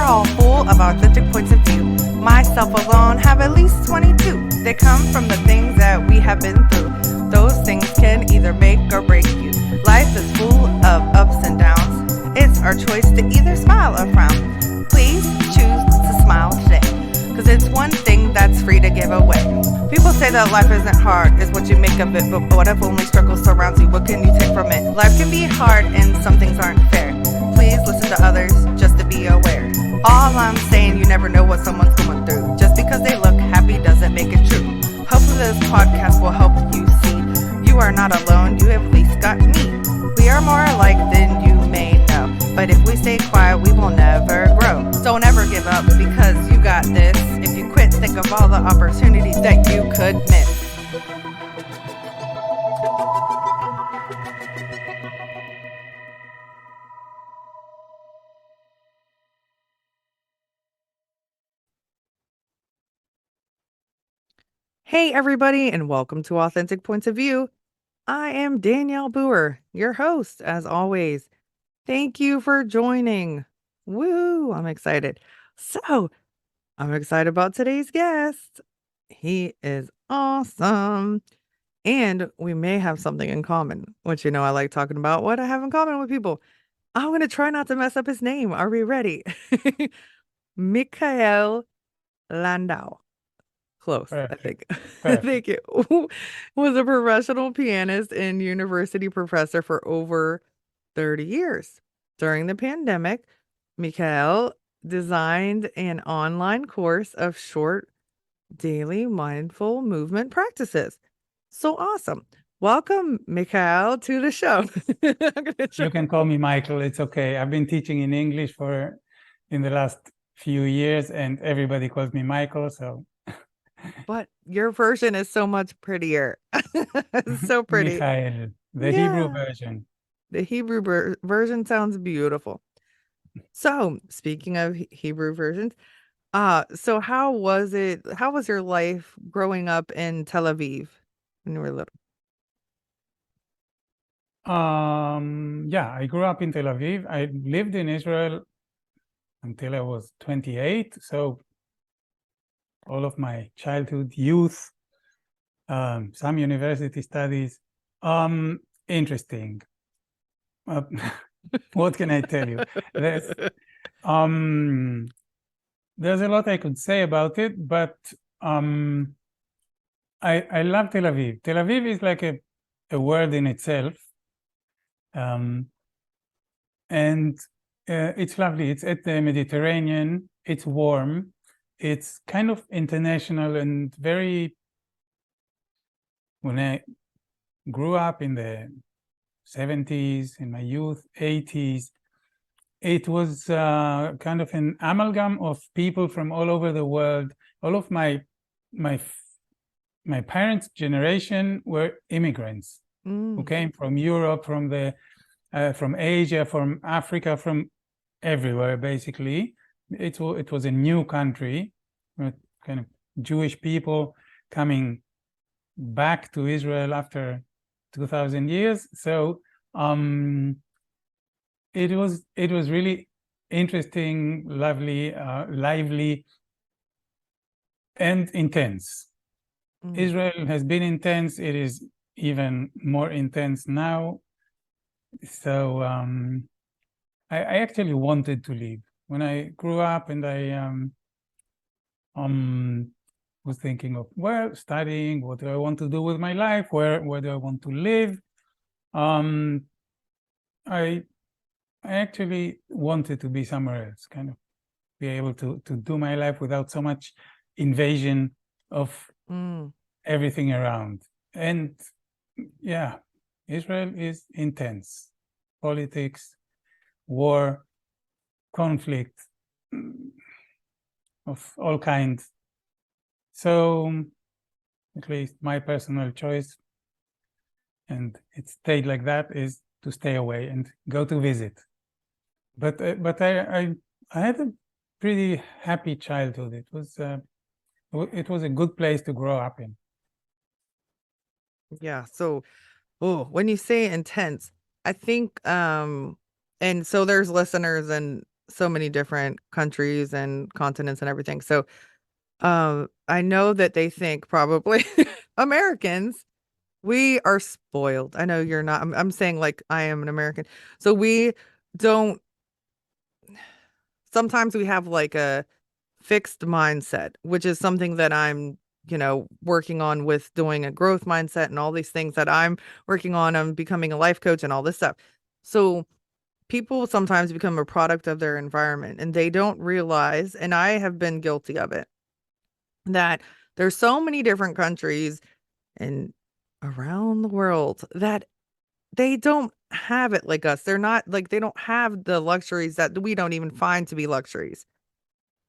all full of authentic points of view. Myself alone have at least 22. They come from the things that we have been through. Those things can either make or break you. Life is full of ups and downs. It's our choice to either smile or frown. Please choose to smile today, because it's one thing that's free to give away. People say that life isn't hard, it's what you make of it. But what if only struggle surrounds you? What can you take from it? Life can be hard and some things aren't fair. Please listen to others just to be aware. All I'm saying, you never know what someone's going through. Just because they look happy doesn't make it true. Hopefully this podcast will help you see you are not alone, you at least got me. We are more alike than you may know, but if we stay quiet, we will never grow. Don't ever give up, because you got this. If you quit, think of all the opportunities that you could miss. Hey everybody, and welcome to Authentic Points of View. I am Danielle Boer, your host, as always. Thank you for joining. Woo, I'm excited. So, I'm excited about today's guest. He is awesome. And we may have something in common, which, I like talking about what I have in common with people. I'm going to try not to mess up his name. Are we ready? Michael Landau. Close, I think. Thank you. Was a professional pianist and university professor for over 30 years. During the pandemic, Michael designed an online course of short daily mindful movement practices. So awesome. Welcome, Michael, to the show. You can call me Michael. It's okay. I've been teaching in English in the last few years, and everybody calls me Michael, so... But your version is so much prettier. It's so pretty. Michael, the Hebrew version. The Hebrew version sounds beautiful. So, speaking of Hebrew versions, so how was your life growing up in Tel Aviv when you were little? Yeah, I grew up in Tel Aviv. I lived in Israel until I was 28, so all of my childhood, youth, some university studies. Interesting. What can I tell you? There's a lot I could say about it, but I love Tel Aviv. Tel Aviv is like a world in itself. And it's lovely. It's at the Mediterranean. It's warm. It's kind of international and very... When I grew up in the 70s, in my youth, 80s, it was kind of an amalgam of people from all over the world. All of my parents' generation were immigrants who came from Europe, from Asia, from Africa, from everywhere, basically. It was a new country with kind of Jewish people coming back to Israel after 2,000 years. So it was really interesting, lovely, lively, and intense. Israel has been intense. It is even more intense now. So I actually wanted to leave. When I grew up, and I was thinking of, studying, what do I want to do with my life, where do I want to live, I actually wanted to be somewhere else, kind of be able to do my life without so much invasion of everything around. And yeah, Israel is intense. Politics, war, conflict of all kinds. So at least my personal choice, and it stayed like that, is to stay away and go to visit. But I had a pretty happy childhood. It was a good place to grow up in. Yeah. So, when you say intense, I think, and so there's listeners, and so many different countries and continents and everything. So I know that they think probably Americans, we are spoiled. I know you're not. I'm saying like I am an American. So we don't, sometimes we have like a fixed mindset, which is something that I'm, working on with doing a growth mindset and all these things that I'm working on. I'm becoming a life coach and all this stuff. So people sometimes become a product of their environment and they don't realize, and I have been guilty of it, that there's so many different countries and around the world that they don't have it like us. They're not like, they don't have the luxuries that we don't even find to be luxuries.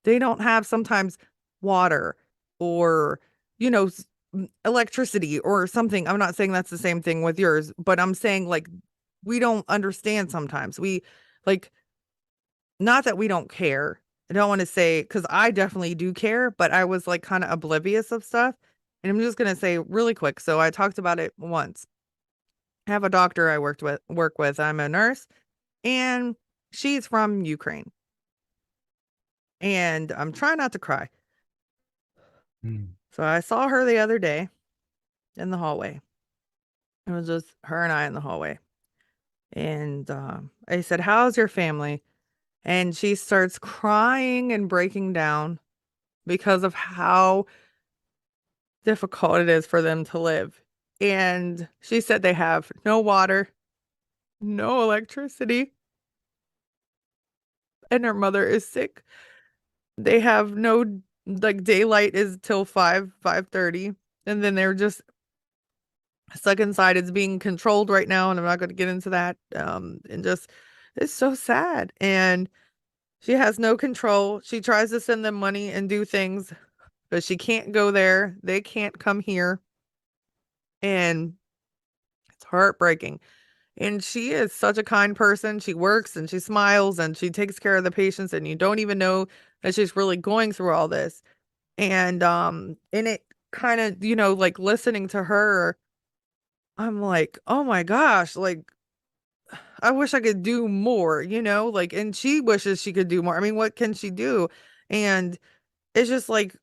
They don't have sometimes water or, electricity or something. I'm not saying that's the same thing with yours, but I'm saying like we don't understand sometimes. We like, not that we don't care. I don't want to say, because I definitely do care, but I was like kind of oblivious of stuff. And I'm just gonna say really quick. So I talked about it once. I have a doctor I work with. I'm a nurse, and she's from Ukraine. And I'm trying not to cry. So I saw her the other day in the hallway. It was just her and I in the hallway. And I said, "How's your family?" And she starts crying and breaking down because of how difficult it is for them to live. And she said they have no water, no electricity, and her mother is sick. They have no, like, daylight is till 5:30, and then they're just stuck inside. It's being controlled right now, and I'm not going to get into that. And just, it's so sad. And she has no control. She tries to send them money and do things, but she can't go there. They can't come here. And it's heartbreaking. And she is such a kind person. She works and she smiles and she takes care of the patients, and you don't even know that she's really going through all this. And it kind of, like listening to her, I'm like, "Oh my gosh, like I wish I could do more," like, and she wishes she could do more. I mean, what can she do? And it's just like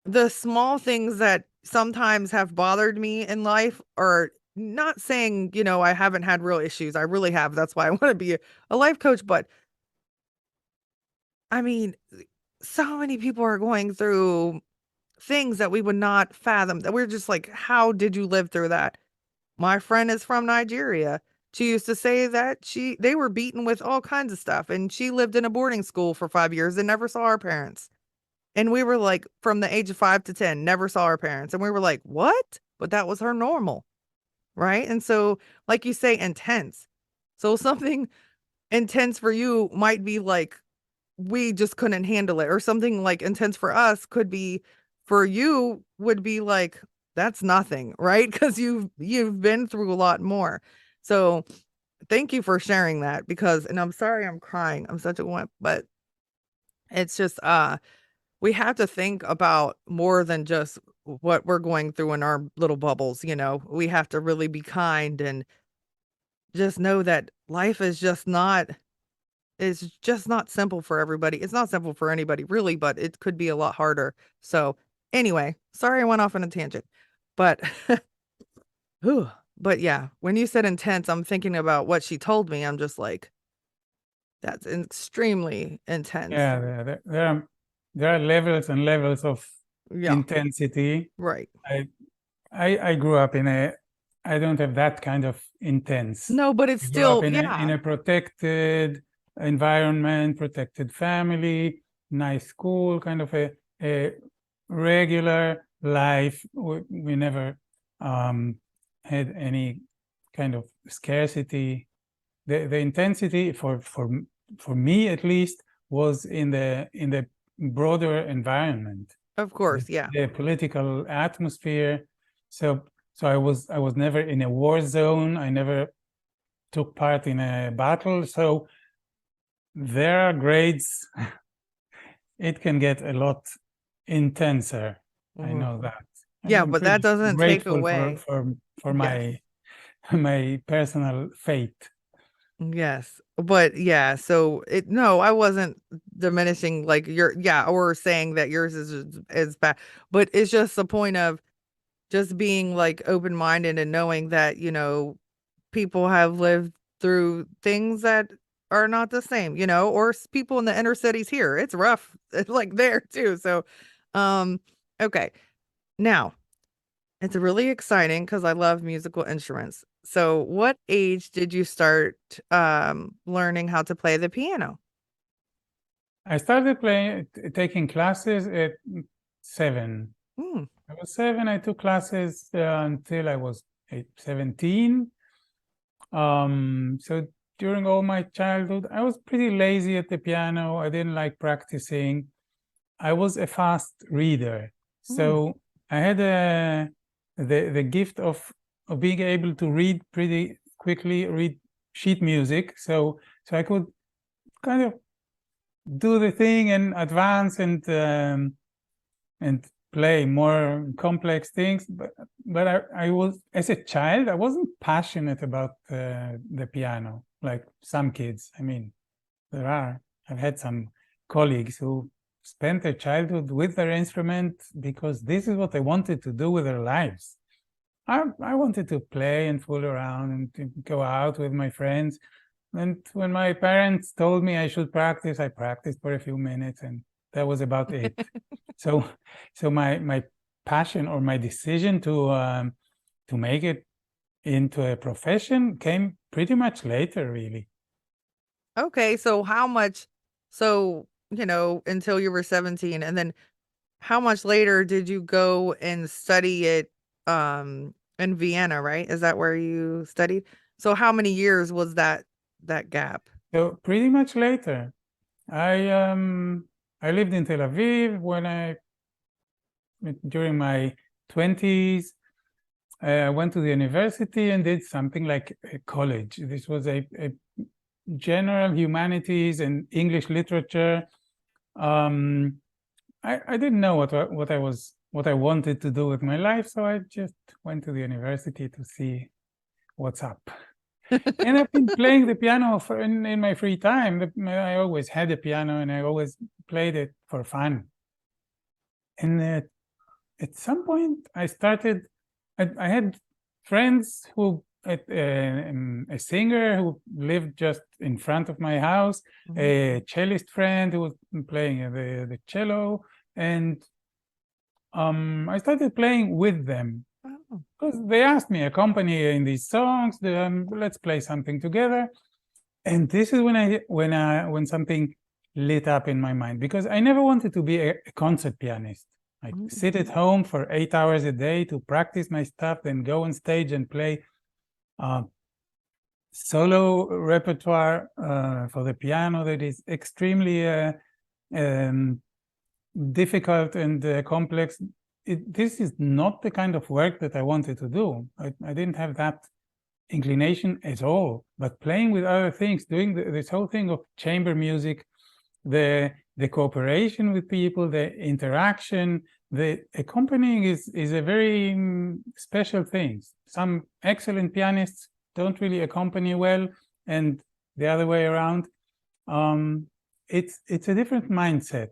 the small things that sometimes have bothered me in life, or not saying, I haven't had real issues. I really have. That's why I want to be a life coach. But I mean, so many people are going through things that we would not fathom, that we're just like, how did you live through that? My friend is from Nigeria. She used to say that they were beaten with all kinds of stuff, and she lived in a boarding school for 5 years and never saw her parents. And we were like, from the age of 5 to 10, never saw her parents. And we were like, what? But that was her normal. Right. And so, like you say, intense. So something intense for you might be like, we just couldn't handle it. Or something like intense for us could be, for you would be like, that's nothing. Right. Because you've been through a lot more. So thank you for sharing that, because, and I'm sorry I'm crying. I'm such a wimp, but it's just, we have to think about more than just what we're going through in our little bubbles. We have to really be kind and just know that life is just not simple for everybody. It's not simple for anybody really, but it could be a lot harder. So anyway, sorry I went off on a tangent, but whew, but yeah, when you said intense, I'm thinking about what she told me. I'm just like, that's extremely intense. Yeah, there are levels and levels of Yeah, intensity. right. I grew up I don't have that kind of intense. No, but it's I grew up still, yeah. in a protected environment, protected family, nice school, kind of a regular life. We never had any kind of scarcity. The intensity for me at least was in the broader environment, Of course, yeah. the political atmosphere. So I was never in a war zone. I never took part in a battle. So there are grades. It can get a lot intenser. I know that. Yeah, I'm but that pretty doesn't take grateful away. for Yes. my personal fate. Yes. But yeah, so no, I wasn't diminishing like your, yeah, or saying that yours is bad, but it's just the point of just being like open-minded and knowing that, people have lived through things that are not the same, or people in the inner cities here. It's rough. It's like there too. So, um, okay. Now, it's really exciting because I love musical instruments. So, what age did you start learning how to play the piano? I started taking classes at 7. Hmm. I was 7. I took classes until I was 17. So during all my childhood, I was pretty lazy at the piano. I didn't like practicing. I was a fast reader, Hmm. so I had the gift of being able to read pretty quickly, read sheet music. So I could kind of do the thing and advance and play more complex things. But I was, as a child, I wasn't passionate about the piano like some kids. I mean, I've had some colleagues who spent their childhood with their instrument because this is what they wanted to do with their lives. I wanted to play and fool around and to go out with my friends. And when my parents told me I should practice, I practiced for a few minutes and that was about it. So my passion or my decision to make it into a profession came pretty much later, really. Okay, so how much, so, until you were 17, and then how much later did you go and study it in Vienna, right? Is that where you studied? So how many years was that gap? So pretty much later. I lived in Tel Aviv during my 20s. I went to the university and did something like a college. This was a general humanities and English literature. I didn't know what I wanted to do with my life, so I just went to the university to see what's up. And I've been playing the piano in my free time. I always had a piano and I always played it for fun. And at some point, I had friends who, a singer who lived just in front of my house, a cellist friend who was playing the cello, and I started playing with them. Oh. Because they asked me, accompany in these songs, let's play something together. And this is when something lit up in my mind, because I never wanted to be a concert pianist. Like sit at home for 8 hours a day to practice my stuff, then go on stage and play solo repertoire for the piano that is extremely difficult and complex. This is not the kind of work that I wanted to do. I didn't have that inclination at all. But playing with other things, doing this whole thing of chamber music, the cooperation with people, the interaction, the accompanying is a very special thing. Some excellent pianists don't really accompany well, and the other way around. It's a different mindset,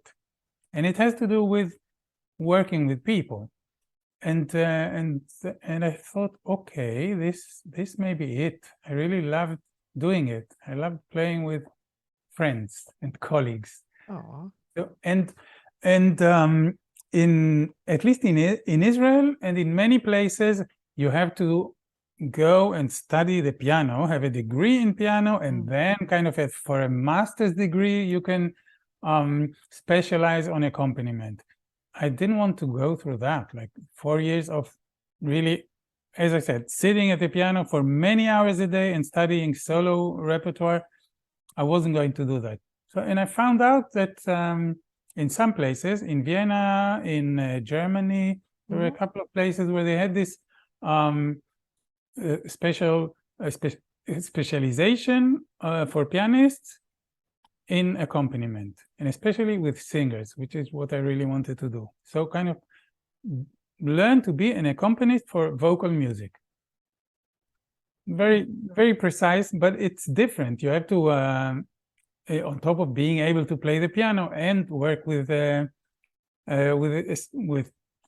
and it has to do with working with people. And I thought, okay, this may be it. I really loved doing it. I loved playing with friends and colleagues. Oh. So, and in at least in Israel and in many places, you have to go and study the piano, have a degree in piano, and then kind of for a master's degree, you can specialize on accompaniment. I didn't want to go through that, like 4 years of really, as I said, sitting at the piano for many hours a day and studying solo repertoire. I wasn't going to do that. So, and I found out that in some places, in Vienna, in Germany, there were a couple of places where they had this specialization for pianists in accompaniment, and especially with singers, which is what I really wanted to do. So kind of learn to be an accompanist for vocal music. very, very precise, but it's different. You have to, on top of being able to play the piano and work with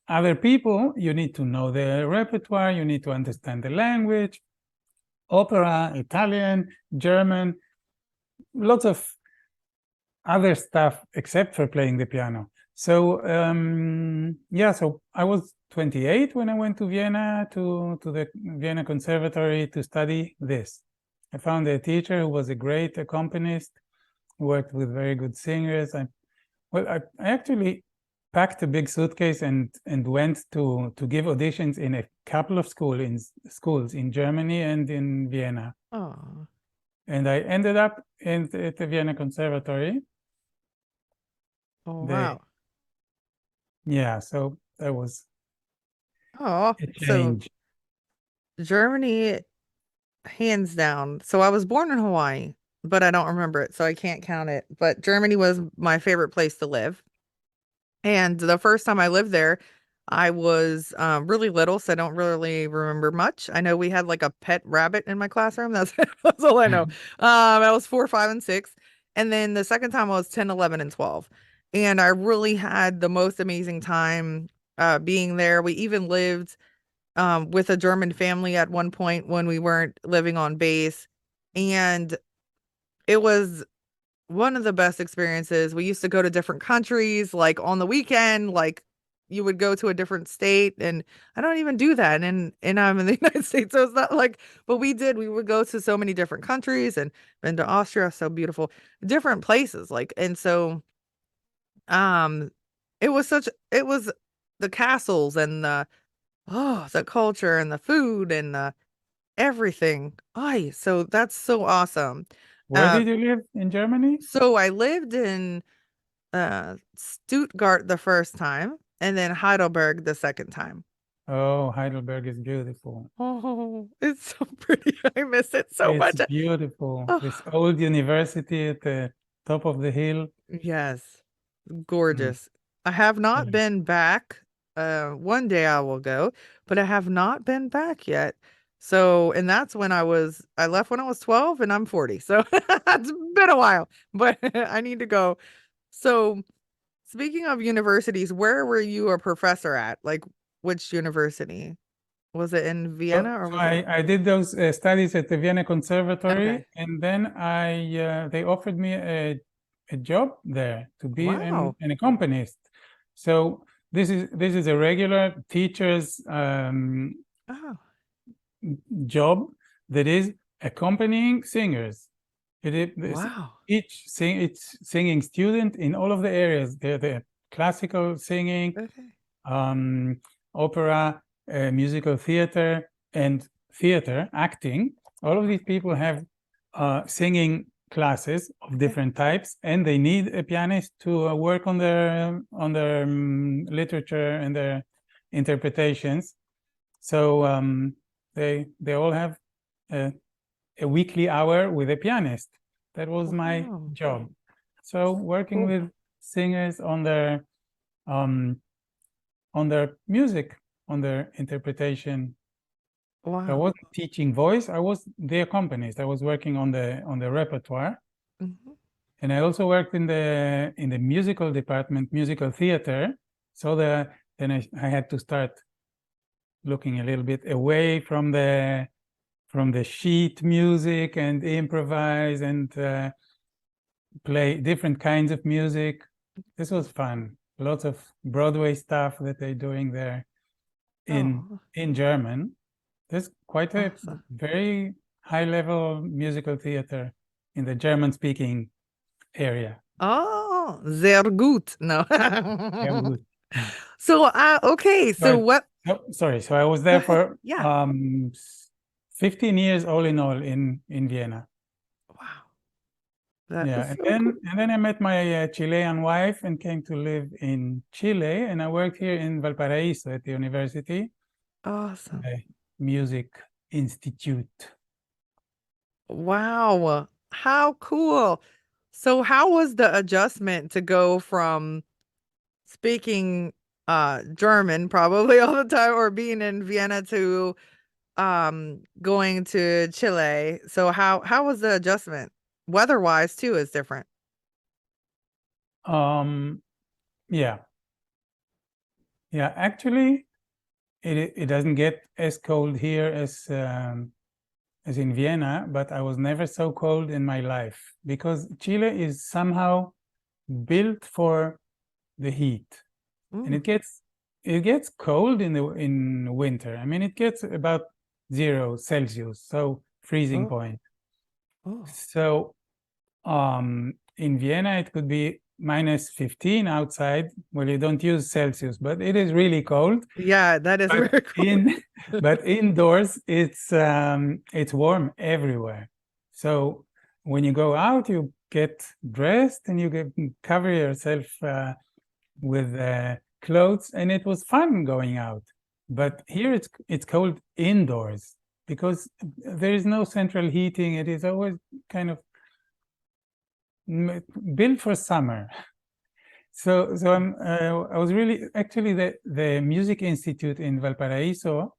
other people, you need to know the repertoire, you need to understand the language, opera, Italian, German, lots of other stuff except for playing the piano. So so I was 28 when I went to Vienna, to the Vienna Conservatory to study this. I found a teacher who was a great accompanist, worked with very good singers. I actually packed a big suitcase and went to give auditions in a couple of schools in Germany and in Vienna. Oh. And I ended up at the Vienna Conservatory. Oh, wow. Yeah, so that was Oh, a so change. Germany, hands down. So I was born in Hawaii, but I don't remember it, so I can't count it. But Germany was my favorite place to live. And the first time I lived there, I was really little, so I don't really remember much. I know we had like a pet rabbit in my classroom. That's all I know. I was 4, 5, and 6. And then the second time I was 10, 11, and 12. And I really had the most amazing time being there. We even lived with a German family at one point when we weren't living on base. And it was one of the best experiences. We used to go to different countries, like on the weekend, like you would go to a different state, and I don't even do that. And I'm in the United States, so it's not like, but we did. We would go to so many different countries and been to Austria, so beautiful, different places. Like, and so, um, it was the castles and the culture and the food and the everything. Ay, so that's so awesome. Where Uh, did you live in Germany? so I lived in Stuttgart the first time and then Heidelberg the second time. Oh, Heidelberg is beautiful. Oh, it's so pretty. I miss it so It's much. beautiful. This Oh, old university at the top of the hill. yes, Mm, gorgeous. I have not yeah. been back. One day I will go, but I have not been back yet. So, and that's when I left when I was 12 and I'm 40. So it's been a while, but I need to go. So, speaking of universities, where were you a professor at? Like, which university? Was it in So, Vienna or so was it? I did those studies at the Vienna Conservatory, Okay. and then they offered me a job there to be Wow. an accompanist. So this is a regular teacher's Oh, job that is accompanying singers. wow. Each singing student in all of the areas. The classical singing, Okay. um, opera, musical theater, and theater acting. All of these people have singing classes of Okay. different types, and they need a pianist to work on their literature and their interpretations. So they all have a, a weekly hour with a pianist. That was my Wow. job. So working Cool. with singers um, on their music, on their interpretation. I Wow. wasn't teaching voice. I was the accompanist. I was working on the repertoire, Mhm. and I also worked in the musical department, musical theater. So then I had to start looking a little bit away from the sheet music and improvise and play different kinds of music. This was fun. Lots of Broadway stuff that they're doing there Oh, in German. There's quite a awesome. very high level musical theater in the German speaking area. Oh, sehr gut. No. Yeah, good. So, okay. So But what? sorry, so I was Go there ahead. for Yeah. 15 years all in all in Vienna. Wow. That Yeah, is so cool. and then I met my Chilean wife and came to live in Chile, and I worked here in Valparaiso at the university, Awesome. the music institute. Wow. How cool. So how was the adjustment to go from speaking German probably all the time or being in Vienna to going to Chile. So how was the adjustment? Weather-wise too is different. Um, yeah, yeah. Actually, it doesn't get as cold here as in Vienna, but I was never so cold in my life because Chile is somehow built for the heat, and Mm. it gets cold in winter. I mean, it gets about 0 Celsius, so freezing Oh, point. oh. So in Vienna, it could be -15 outside. Well, you don't use Celsius, but it is really cold. Yeah, that is But very cool. in but indoors, it's warm everywhere. So when you go out, you get dressed and you cover yourself with clothes, and it was fun going out. But here it's cold indoors because there is no central heating. It is always kind of built for summer. I was really actually the Music Institute in Valparaiso,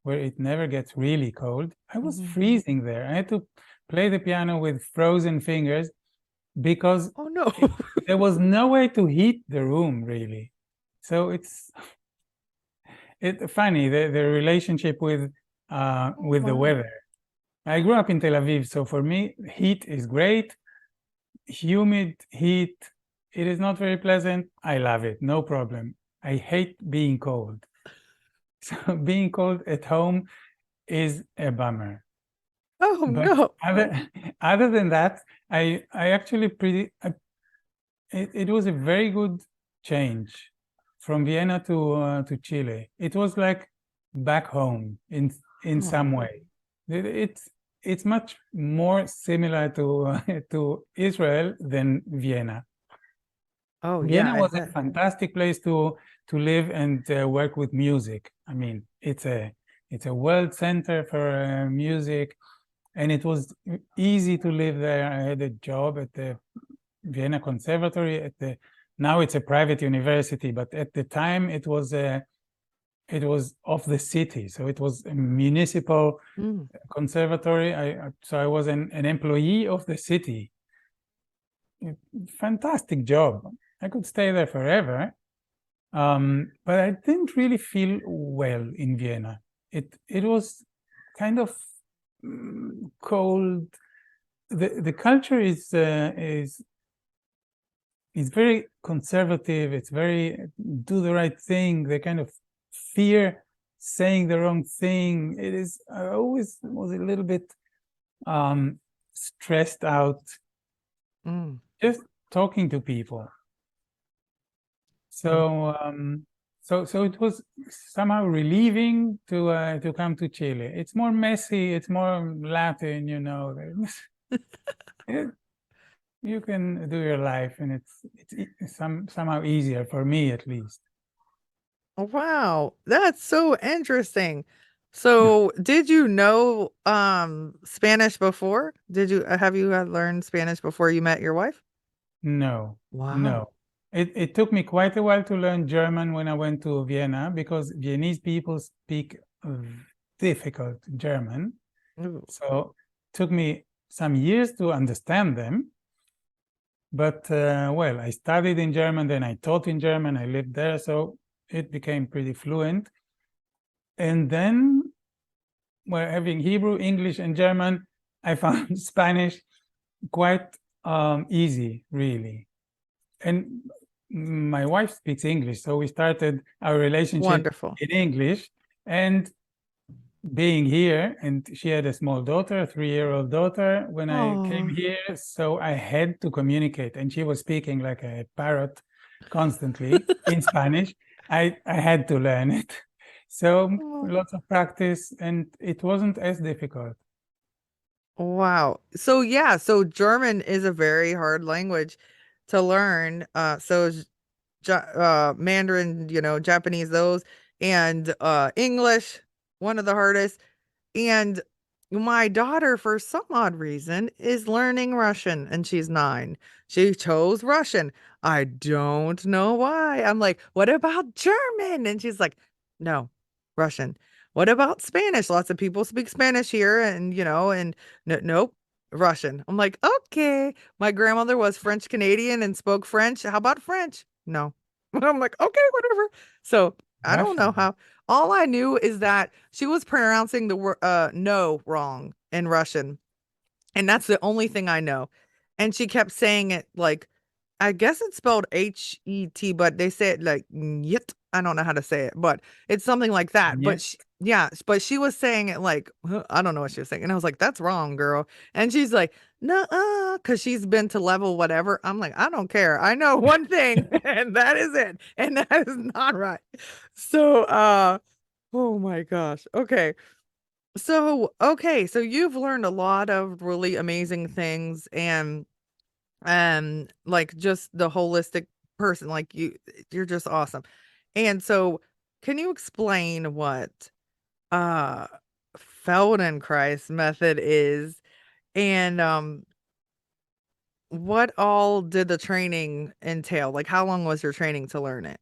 where it never gets really cold. I was Mhm. freezing there. I had to play the piano with frozen fingers because Oh no. there was no way to heat the room really. So it's funny the relationship Oh with the my. weather. I grew up in Tel Aviv, so for me, heat is great. Humid heat, it is not very pleasant. I love it, no problem. I hate being cold. So being cold at home is a bummer. Oh But no. other than that, I actually it was a very good change from Vienna to Chile. It was like back home in some Oh. way. It's much more similar to to Israel than Vienna. Oh yeah, Vienna I was a bet. fantastic place to live and work with music. I mean, it's a world center for music, and it was easy to live there. I had a job at the Vienna Conservatory at the now it's a private university, but at the time it was of the city, so it was a municipal Mm. conservatory. So I was an employee of the city. Fantastic job. I could stay there forever. But I didn't really feel well in Vienna. It was kind of cold. The culture is very conservative. It's very do the right thing. They kind of fear saying the wrong thing. It is. I always was a little bit stressed out Mm. just talking to people. Mm. So it was somehow relieving to come to Chile. It's more messy. It's more Latin, you know. it, you can do your life, and it's somehow easier for me at least. Wow, that's so interesting. So, did you know Spanish before? Did you have you had learned Spanish before you met your wife? No, Wow. no. It took me quite a while to learn German when I went to Vienna because Viennese people speak difficult German. Ooh. So it took me some years to understand them. But well, I studied in German, then I taught in German, I lived there, so it became pretty fluent. And then, well, having Hebrew, English, and German, I found Spanish quite easy, really. And my wife speaks English, so we started our relationship Wonderful. in English. And being here, and she had a small daughter, a 3-year-old daughter when I came Oh. here, so I had to communicate, and she was speaking like a parrot constantly in Spanish. I had to learn it. So Oh. lots of practice, and it wasn't as difficult. Wow. So yeah, so German is a very hard language to learn. So is Mandarin, Japanese, those, and English, one of the hardest. And my daughter, for some odd reason, is learning Russian and she's 9. She chose Russian. I don't know why. I'm like, what about German? And she's like, no, Russian. What about Spanish? Lots of people speak Spanish here, and nope, Russian. I'm like, okay. My grandmother was French Canadian and spoke French. How about French? No. I'm like, okay, whatever. So I don't know Russian. how. All I knew is that she was pronouncing the word no wrong in Russian. And that's the only thing I know. And she kept saying it like, I guess it's spelled H-E-T, but they say it like yet. I don't know how to say it, but it's something like that. But Yes. yeah, but she was saying it like, I don't know what she was saying. And I was like, that's wrong, girl. And she's like, no, because she's been to level whatever. I'm like, I don't care. I know one thing, and that is it. And that is not right. So, oh my gosh. Okay. So you've learned a lot of really amazing things and like just the holistic person, like you're just awesome. And so can you explain what uh Feldenkrais method is and what all did the training entail? Like how long was your training to learn it?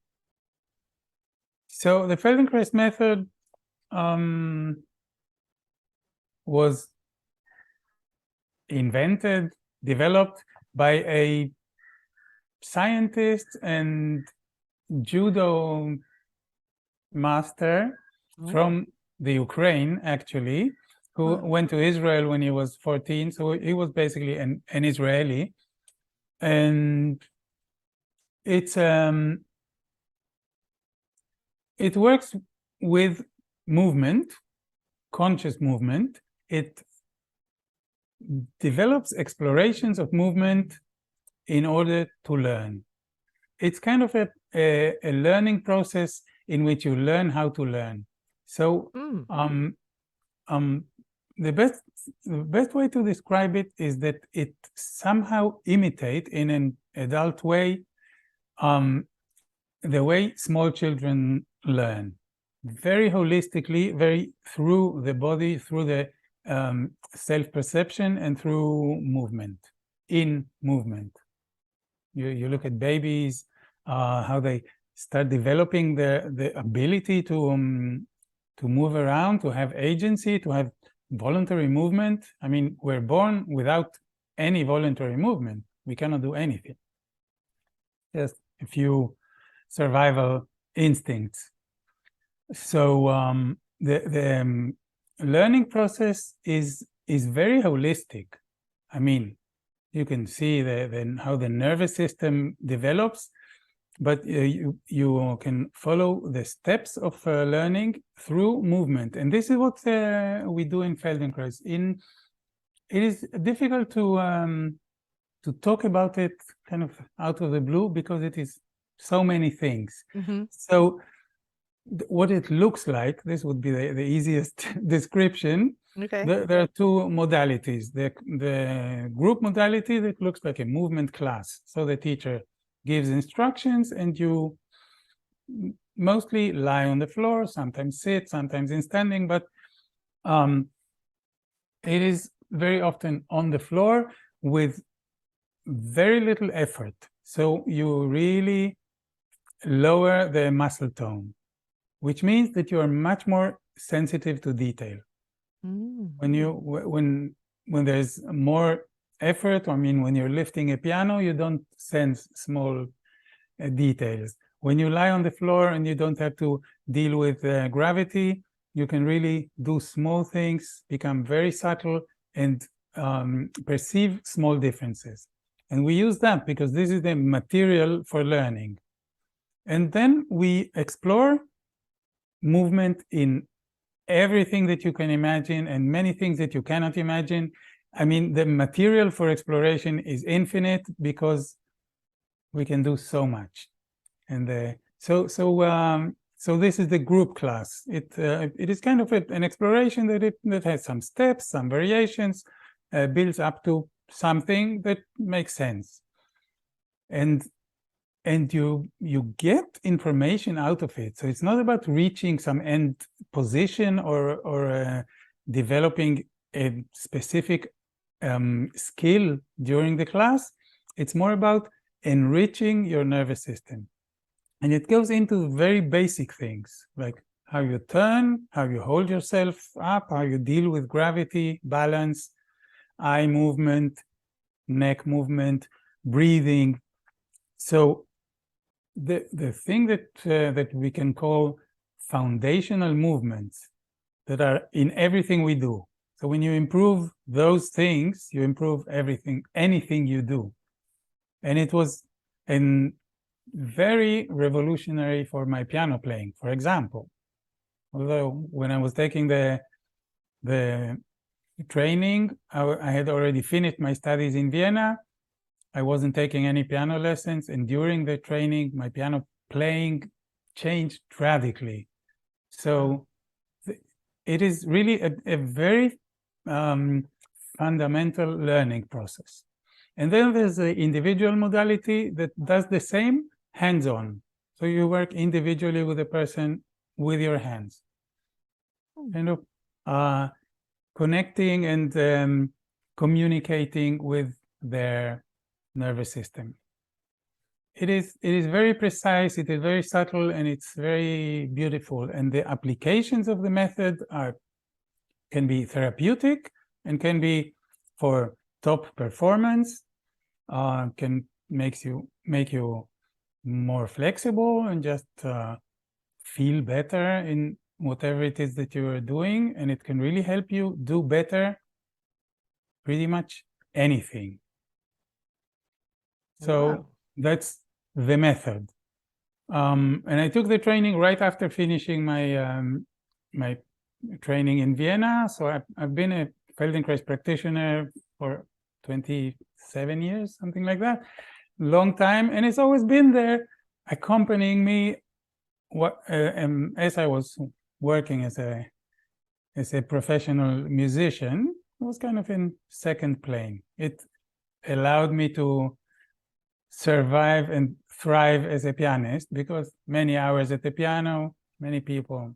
So the Feldenkrais method was invented, developed by a scientist and judo master from the Ukraine, actually, who went to Israel when he was 14. So he was basically an Israeli. And it works with movement, conscious movement. It develops explorations of movement in order to learn. It's kind of a learning process in which you learn how to learn. So the best way to describe it is that it somehow imitates in an adult way the way small children learn, very holistically, very through the body, through the self-perception and through movement, in movement. You look at babies, how they start developing the ability to move around, to have agency, to have voluntary movement. I mean, we're born without any voluntary movement. We cannot do anything. Just a few survival instincts. So the learning process is very holistic. I mean, you can see how the nervous system develops, but you can follow the steps of learning through movement. And this is what we do in Feldenkrais. It is difficult to talk about it kind of out of the blue because it is so many things. So what it looks like, this would be the easiest description. Okay. There are two modalities. The group modality that looks like a movement class. So the teacher gives instructions and you mostly lie on the floor, sometimes sit, sometimes in standing, but it is very often on the floor with very little effort. So you really lower the muscle tone, which means that you are much more sensitive to detail. When there's more effort, I mean, when you're lifting a piano, you don't sense small details. When you lie on the floor and you don't have to deal with gravity, you can really do small things, become very subtle, and perceive small differences. And we use that because this is the material for learning. And then we explore movement in everything that you can imagine and many things that you cannot imagine. I mean, the material for exploration is infinite because we can do so much. And so this is the group class. It is kind of an exploration that has some steps, some variations, builds up to something that makes sense. And you get information out of it. So it's not about reaching some end position or developing a specific skill during the class. It's more about enriching your nervous system. And it goes into very basic things, like how you turn, how you hold yourself up, how you deal with gravity, balance, eye movement, neck movement, breathing. So the thing that we can call foundational movements that are in everything we do. So when you improve those things, you improve everything, anything you do. And it was very revolutionary for my piano playing, for example. Although when I was taking the training, I had already finished my studies in Vienna. I wasn't taking any piano lessons, and during the training, my piano playing changed radically. So it is really a very fundamental learning process. And then there's the individual modality that does the same hands-on. So you work individually with a person with your hands, kind of connecting and communicating with their nervous system. It is very precise, it is very subtle, and it's very beautiful. And the applications of the method can be therapeutic and can be for top performance, can make you more flexible and just feel better in whatever it is that you are doing, and it can really help you do better pretty much anything. So Wow. that's the method. And I took the training right after finishing my my training in Vienna. So I've been a Feldenkrais practitioner for 27 years, something like that, long time, and it's always been there, accompanying me. As I was working as a professional musician, it was kind of in second plane. It allowed me to survive and thrive as a pianist, because many hours at the piano, many people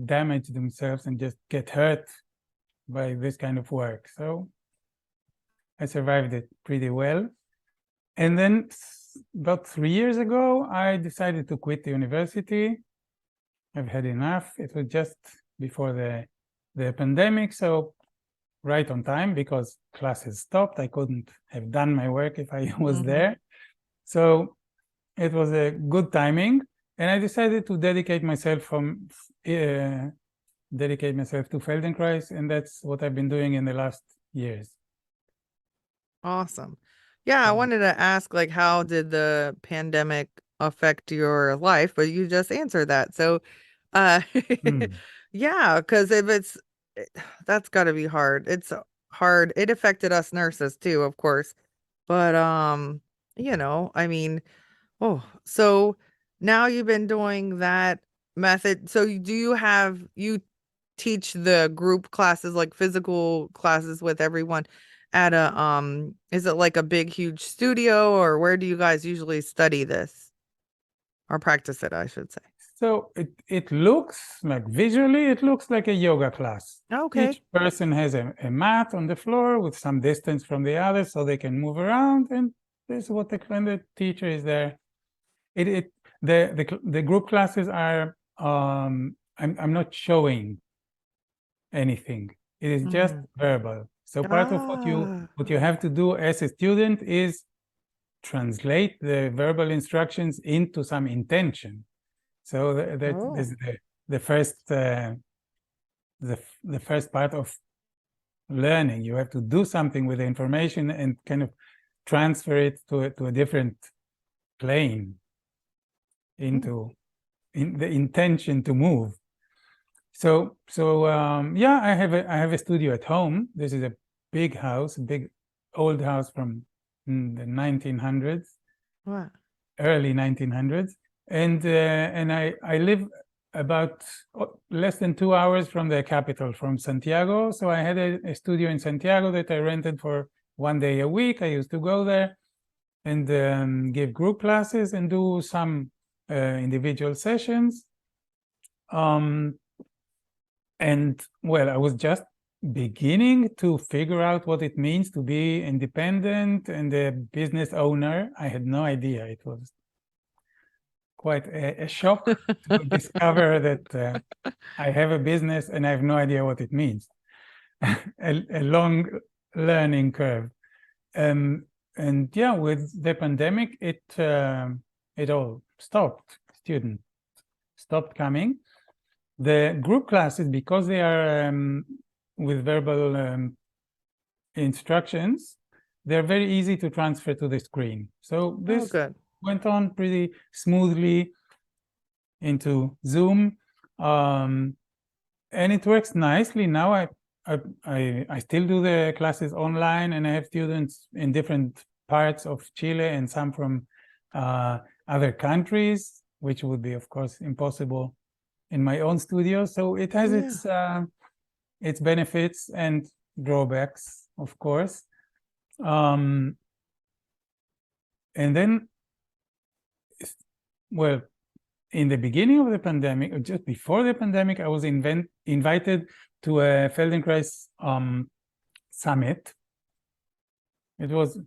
damage themselves and just get hurt by this kind of work. So I survived it pretty well. And then about 3 years ago, I decided to quit the university. I've had enough. It was just before the pandemic, so right on time, because classes stopped. I couldn't have done my work if I was there. So it was a good timing, and I decided to dedicate myself to Feldenkrais, and that's what I've been doing in the last years. Awesome. Yeah, I wanted to ask, like, how did the pandemic affect your life? But you just answered that. So, yeah, because that's got to be hard. It's hard. It affected us nurses too, of course. But I mean, so now you've been doing that method. So you teach the group classes, like physical classes with everyone at is it like a big, huge studio, or where do you guys usually study this or practice it, I should say? So it looks like, visually, it looks like a yoga class. Okay. Each person has a mat on the floor with some distance from the other so they can move around, and this is what the teacher is there. The group classes are, I'm not showing anything. It is just verbal. So part of what you have to do as a student is translate the verbal instructions into some intention. So that's the first part of learning. You have to do something with the information and kind of transfer it to a different plane, in the intention to move. So yeah, I have a studio at home. This is a big house, a big old house from the 1900s, early 1900s, and I live about less than 2 hours from the capital, from Santiago. So I had a studio in Santiago that I rented for 1 day a week. I used to go there and give group classes and do some individual sessions. And well, I was just beginning to figure out what it means to be independent and a business owner. I had no idea. It was quite a shock to discover that I have a business and I have no idea what it means. a long learning curve. And yeah, with the pandemic, it all stopped. Students stopped coming. The group classes, because they are with verbal instructions, they're very easy to transfer to the screen. So this went on pretty smoothly into Zoom, and it works nicely. Now I still do the classes online, and I have students in different parts of Chile and some from other countries, which would be, of course, impossible in my own studio. So it has its benefits and drawbacks, of course. And then, well, in the beginning of the pandemic, or just before the pandemic, I was invited to a Feldenkrais summit. It was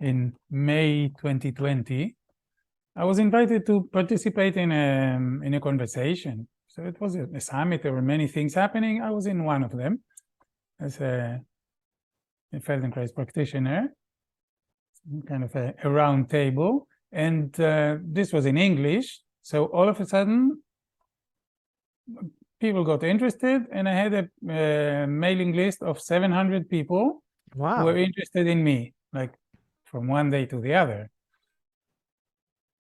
in May 2020. I was invited to participate in a conversation. So it was a summit. There were many things happening. I was in one of them as a Feldenkrais practitioner, kind of a round table. And this was in English. So all of a sudden, people got interested, and I had a mailing list of 700 people who were interested in me, like from one day to the other.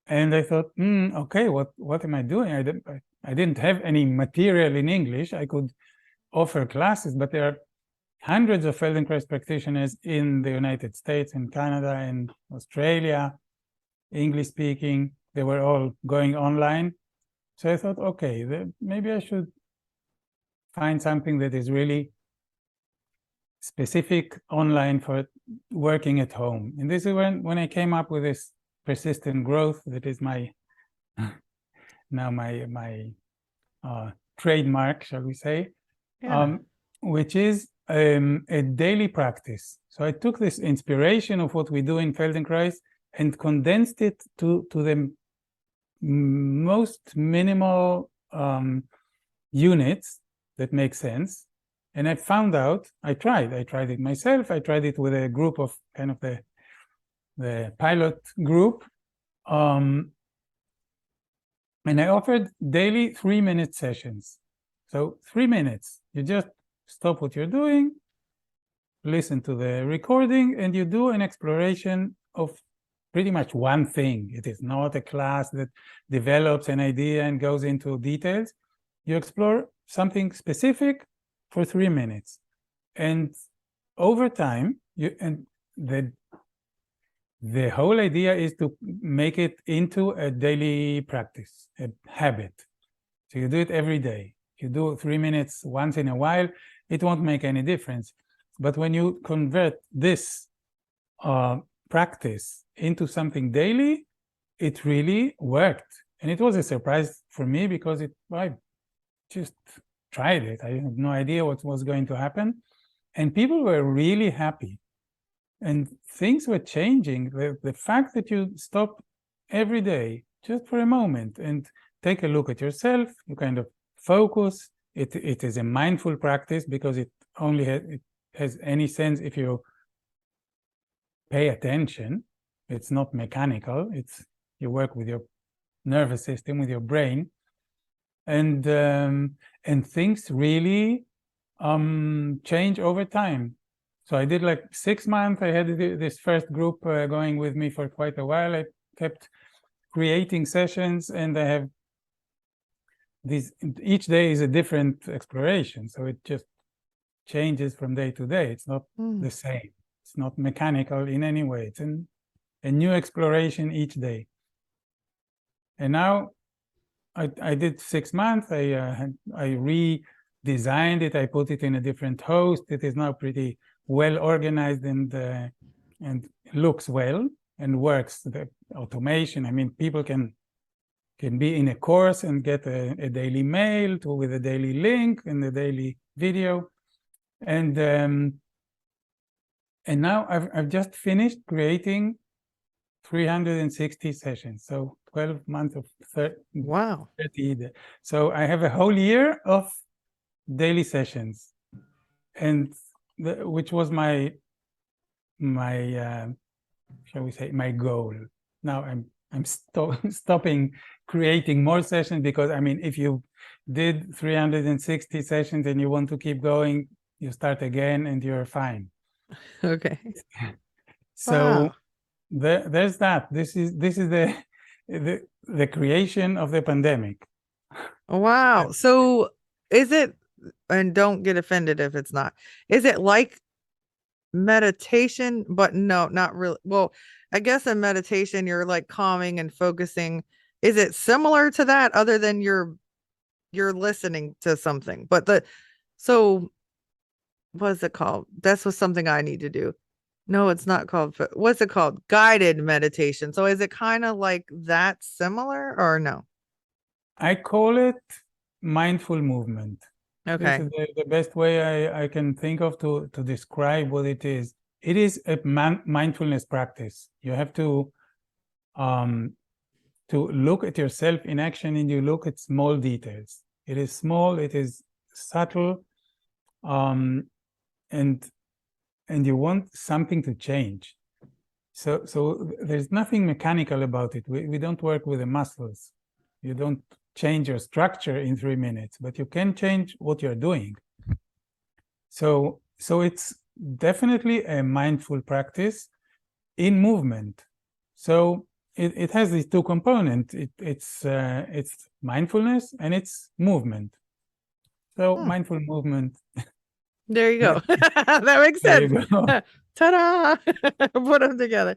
And I thought, okay, what am I doing? I didn't have any material in English. I could offer classes, but there are hundreds of Feldenkrais practitioners in the United States, in Canada, and Australia, English speaking. They were all going online. So I thought, okay, maybe I should find something that is really specific online for working at home. And this is when I came up with this persistent growth that is my trademark, shall we say, which is a daily practice. So I took this inspiration of what we do in Feldenkrais and condensed it to the most minimal units that make sense. And I found out, I tried it myself. I tried it with a group of kind of the pilot group. And I offered daily 3-minute sessions. So 3 minutes, you just stop what you're doing, listen to the recording, and you do an exploration of pretty much one thing. It is not a class that develops an idea and goes into details. You explore something specific for 3 minutes. And over time, the whole idea is to make it into a daily practice, a habit. So you do it every day. You do 3 minutes once in a while, it won't make any difference. But when you convert this practice into something daily, it really worked. And it was a surprise for me because I just tried it. I had no idea what was going to happen. And people were really happy. And things were changing. The fact that you stop every day just for a moment and take a look at yourself, you kind of focus. It is a mindful practice because it has any sense if you pay attention. It's not mechanical. You work with your nervous system, with your brain, and things really change over time. So I did like 6 months. I had this first group going with me for quite a while. I kept creating sessions, and I have each day is a different exploration. So it just changes from day to day. It's not the same. It's not mechanical in any way. It's a new exploration each day. And now I did 6 months. I redesigned it. I put it in a different host. It is now pretty well organized and looks well and works. The automation. I mean, people can be in a course and get a daily mail with a daily link and a daily video. And now I've just finished creating 360 sessions. So 12 months of Wow. 30. So I have a whole year of daily sessions, and which was my shall we say, my goal. Now I'm stopping creating more sessions, because I mean, if you did 360 sessions and you want to keep going, you start again and you're fine. Okay. So Wow. there's that. This is the creation of the pandemic. Wow. So is it, and don't get offended if it's not, is it like meditation? But no, not really. Well, I guess in meditation, you're like calming and focusing. Is it similar to that, other than you're listening to something? But so what's it called? That's what something I need to do. No, it's not called. What's it called? Guided meditation. So is it kind of like that similar, or no? I call it mindful movement. This Okay. is the best way I can think of to describe what it is. It is a mindfulness practice. You have to look at yourself in action, and you look at small details. It is small, it is subtle, and you want something to change. So there's nothing mechanical about it. We don't work with the muscles. You don't change your structure in 3 minutes, but you can change what you're doing. So it's definitely a mindful practice in movement. So it has these two components. It's mindfulness and it's movement. So mindful movement. There you go. That makes There sense. you go. Ta-da! Put them together.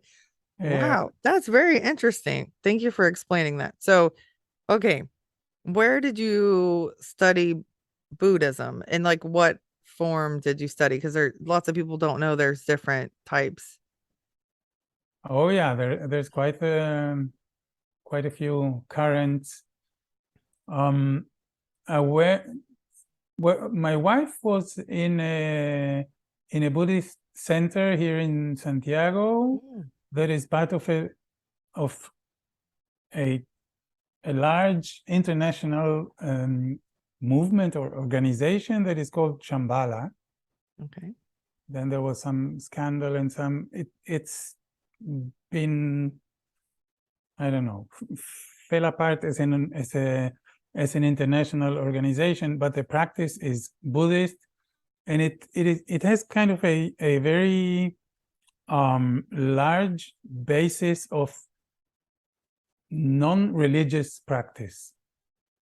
Yeah. Wow, that's very interesting. Thank you for explaining that. So, okay, where did you study Buddhism, and like what form did you study? Because there lots of people don't know there's different types. Oh yeah, there's quite a few currents. Where my wife was in a Buddhist center here in Santiago that is part of a large international movement or organization that is called Shambhala. Okay. Then there was some scandal and it's been, I don't know, fell apart as an international organization, but the practice is Buddhist, and it has kind of a very large basis of non-religious practice.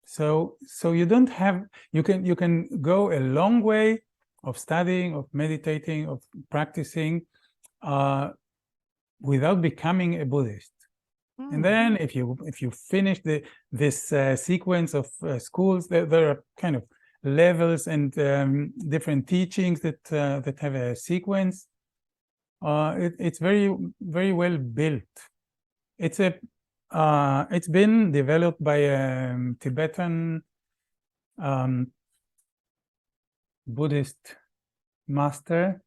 So you don't have, you can go a long way of studying, of meditating, of practicing without becoming a Buddhist. And then if you finish this sequence of schools, there are kind of levels and different teachings that have a sequence. It's very, very well built. It's been developed by a Tibetan Buddhist master,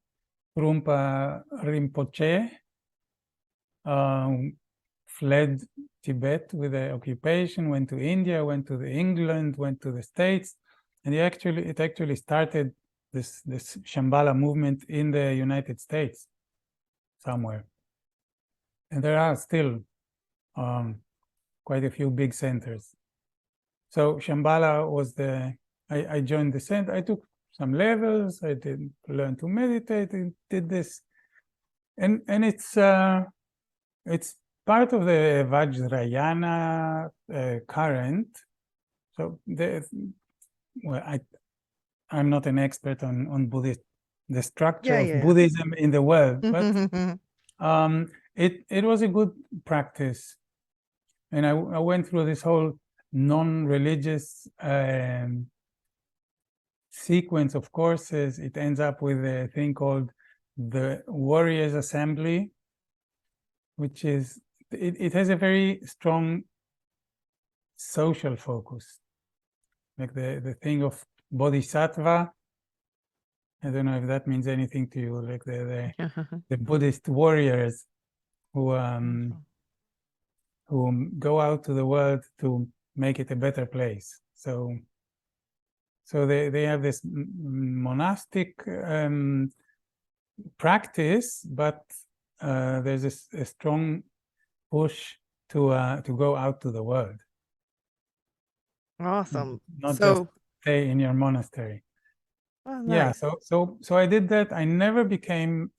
Trungpa Rinpoche, fled Tibet with the occupation, went to India, went to England, went to the States, and it actually started this Shambhala movement in the United States somewhere. And there are still quite a few big centers. So Shambhala was I joined the center. I took some levels. I did learn to meditate. I did this, and it's part of the Vajrayana current. So I'm not an expert on Buddhist, the structure of Buddhism in the world, but it was a good practice, and I went through this whole non-religious sequence of courses. It ends up with a thing called the Warriors Assembly, which is it has a very strong social focus, like the thing of bodhisattva. I don't know if that means anything to you, like the Buddhist warriors who who go out to the world to make it a better place. So they have this monastic practice, but there's a strong push to go out to the world. Awesome. Not just So, stay in your monastery. oh, Yeah, nice. so I did that. I never became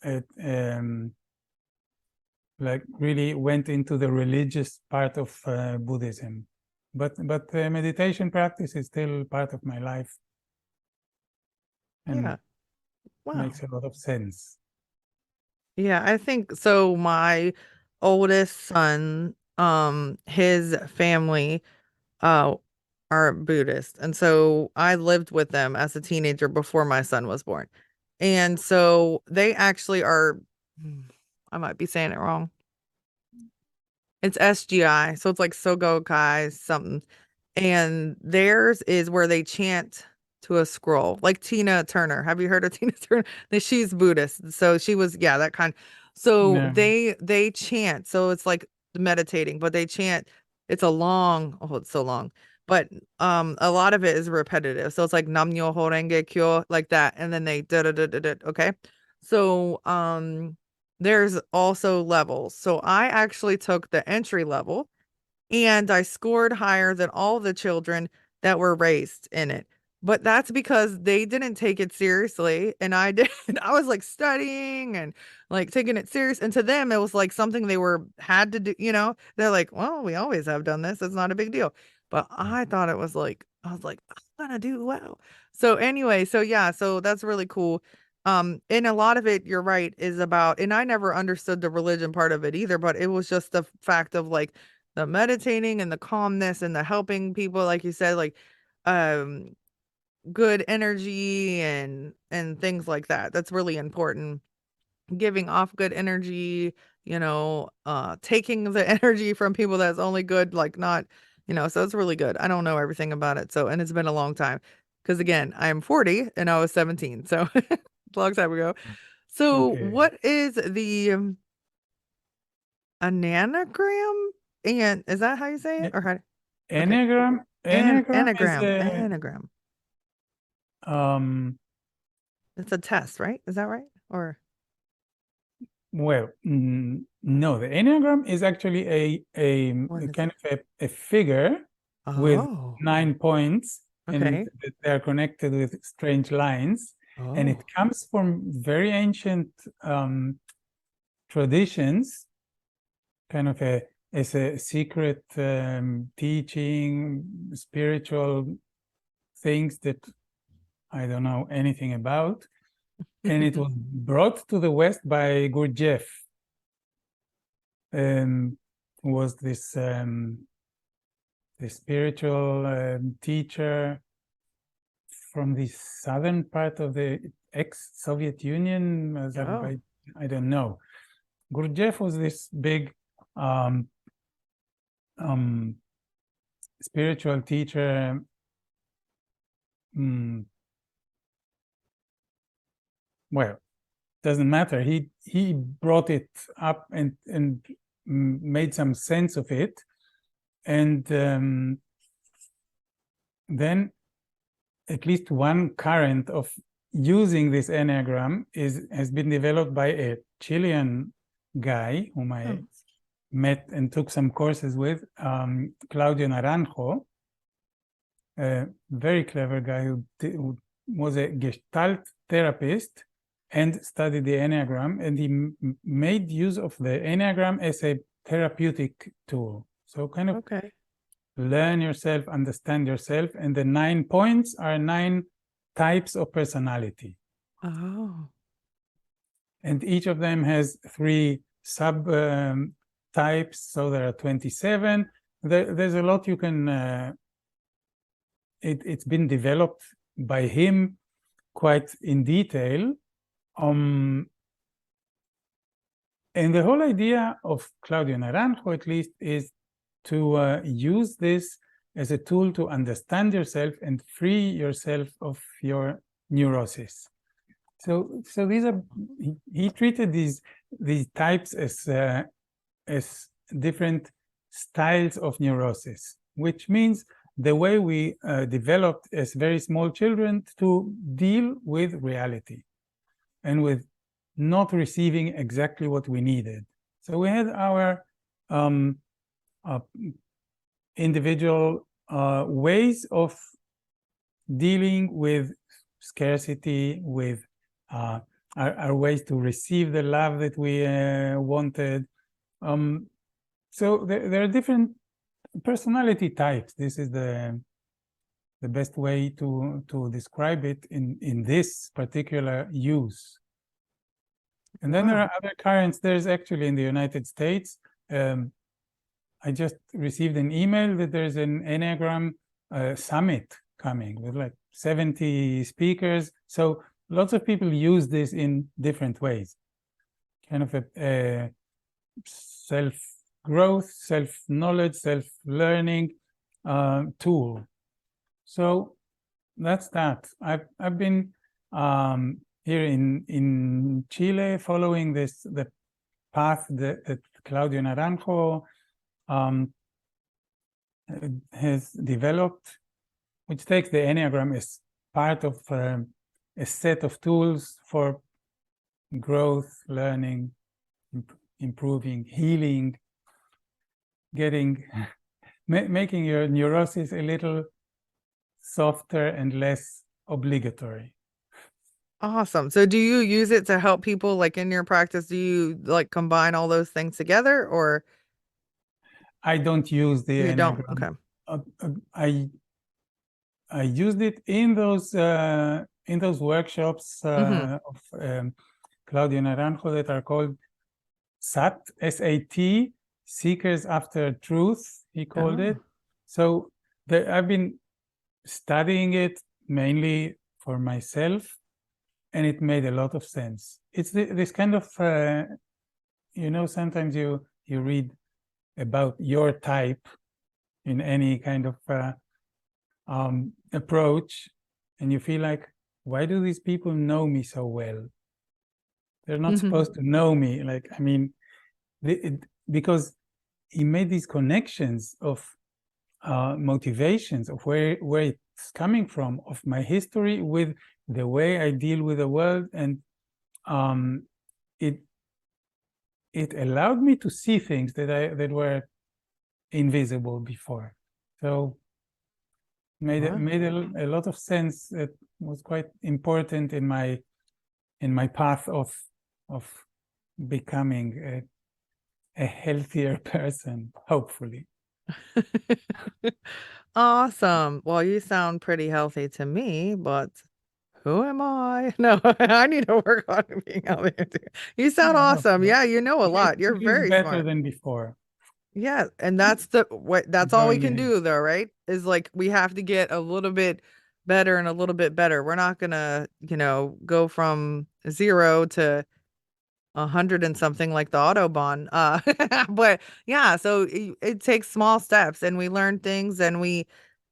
like really went into the religious part of Buddhism, but meditation practice is still part of my life, and Yeah. Wow. makes a lot of sense. Yeah, I think so. My oldest son, his family, uh, are Buddhist. And so I lived with them as a teenager before my son was born. And so they actually are, I might be saying it wrong. It's SGI. So it's like Sogokai something. And theirs is where they chant to a scroll, like Tina Turner. Have you heard of Tina Turner? She's Buddhist. So she was, yeah, that kind. So Yeah. they chant. So it's like meditating, but they chant. It's a long, oh, it's so long. But a lot of it is repetitive. So it's like Nam Myoho Renge Kyo, like that. And then they da da da da da. Okay. So there's also levels. So I actually took the entry level and I scored higher than all the children that were raised in it. But that's because they didn't take it seriously and I did. I was like studying and like taking it serious, and to them it was like something they were had to do, you know. They're like, "Well, we always have done this. It's not a big deal." But I thought it was like I was like, "I'm going to do well." So anyway, so yeah, so that's really cool. And a lot of it, you're right, is about, and I never understood the religion part of it either, but it was just the fact of like the meditating and the calmness and the helping people, like you said, like um good energy and things like that. That's really important. Giving off good energy, taking the energy from people that's only good, like not, so it's really good. I don't know everything about it. So, and it's been a long time because again, I'm 40 and I was 17. So a long time ago. So Okay. what is the anagram? And is that how you say it? Or how? Enneagram. An Enneagram is anagram. Anagram. It's a test, right? Is that right? Or well, no, the Enneagram is actually a what is kind of a figure with oh, 9 points, and okay. they're connected with strange lines. And it Oh, comes from very ancient traditions, kind of as a secret teaching, spiritual things that I don't know anything about. And it was brought to the West by Gurdjieff, who was this the spiritual teacher from the southern part of the ex-Soviet Union. oh, I don't know. Gurdjieff was this big spiritual teacher. Well, doesn't matter. He brought it up and made some sense of it, and then at least one current of using this Enneagram has been developed by a Chilean guy whom I met and took some courses with, Claudio Naranjo, a very clever guy who was a Gestalt therapist and studied the Enneagram, and he made use of the Enneagram as a therapeutic tool. So kind of okay. learn yourself, understand yourself, and the 9 points are 9 types of personality. Oh, And each of them has 3 sub types, so there are 27. There's a lot you can. It's been developed by him quite in detail. And the whole idea of Claudio Naranjo, at least, is to use this as a tool to understand yourself and free yourself of your neurosis. So these are, he treated these types as different styles of neurosis, which means the way we developed as very small children to deal with reality and with not receiving exactly what we needed. So we had our individual ways of dealing with scarcity, with our ways to receive the love that we wanted. So there are different personality types. This is the best way to describe it in this particular use. And then there are other currents. There's actually in the United States, I just received an email that there's an Enneagram summit coming with like 70 speakers. So lots of people use this in different ways. Kind of a self-growth, self-knowledge, self-learning tool. So that's that. I've been here in Chile following the path that Claudio Naranjo has developed, which takes the Enneagram as part of a set of tools for growth, learning, improving, healing, making your neurosis a little softer and less obligatory. Awesome. So do you use it to help people like in your practice? Do you like combine all those things together, or I don't use the you don't? Enneagram. Okay. I used it in those workshops of Claudio Naranjo that are called SAT, S-A-T, Seekers After Truth, he called it. So I've been studying it mainly for myself, and it made a lot of sense. It's this kind of, sometimes you read about your type in any kind of approach, and you feel like, why do these people know me so well? They're not supposed to know me. Like, I mean, because he made these connections of motivations of where it's coming from, of my history with the way I deal with the world, and it allowed me to see things that were invisible before. So made a lot of sense. It was quite important in my path of becoming a healthier person, hopefully. Awesome. Well, you sound pretty healthy to me, but who am I? No, I need to work on being healthy. You sound awesome. Yeah, you know a lot. You're very better smart. than before. Yeah, and that's all we can do though, right? Is like we have to get a little bit better and a little bit better. We're not gonna, go from 0 to 100 and something like the Autobahn. But yeah, so it takes small steps, and we learn things, and we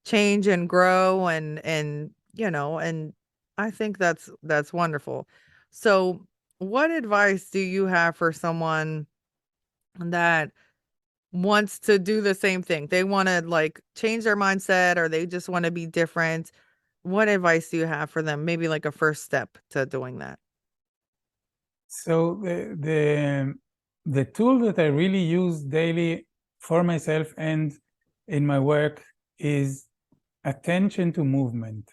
change and grow, and and I think that's wonderful. So, what advice do you have for someone that wants to do the same thing? They want to like change their mindset, or they just want to be different. What advice do you have for them? Maybe like a first step to doing that. So the tool that I really use daily for myself and in my work is attention to movement.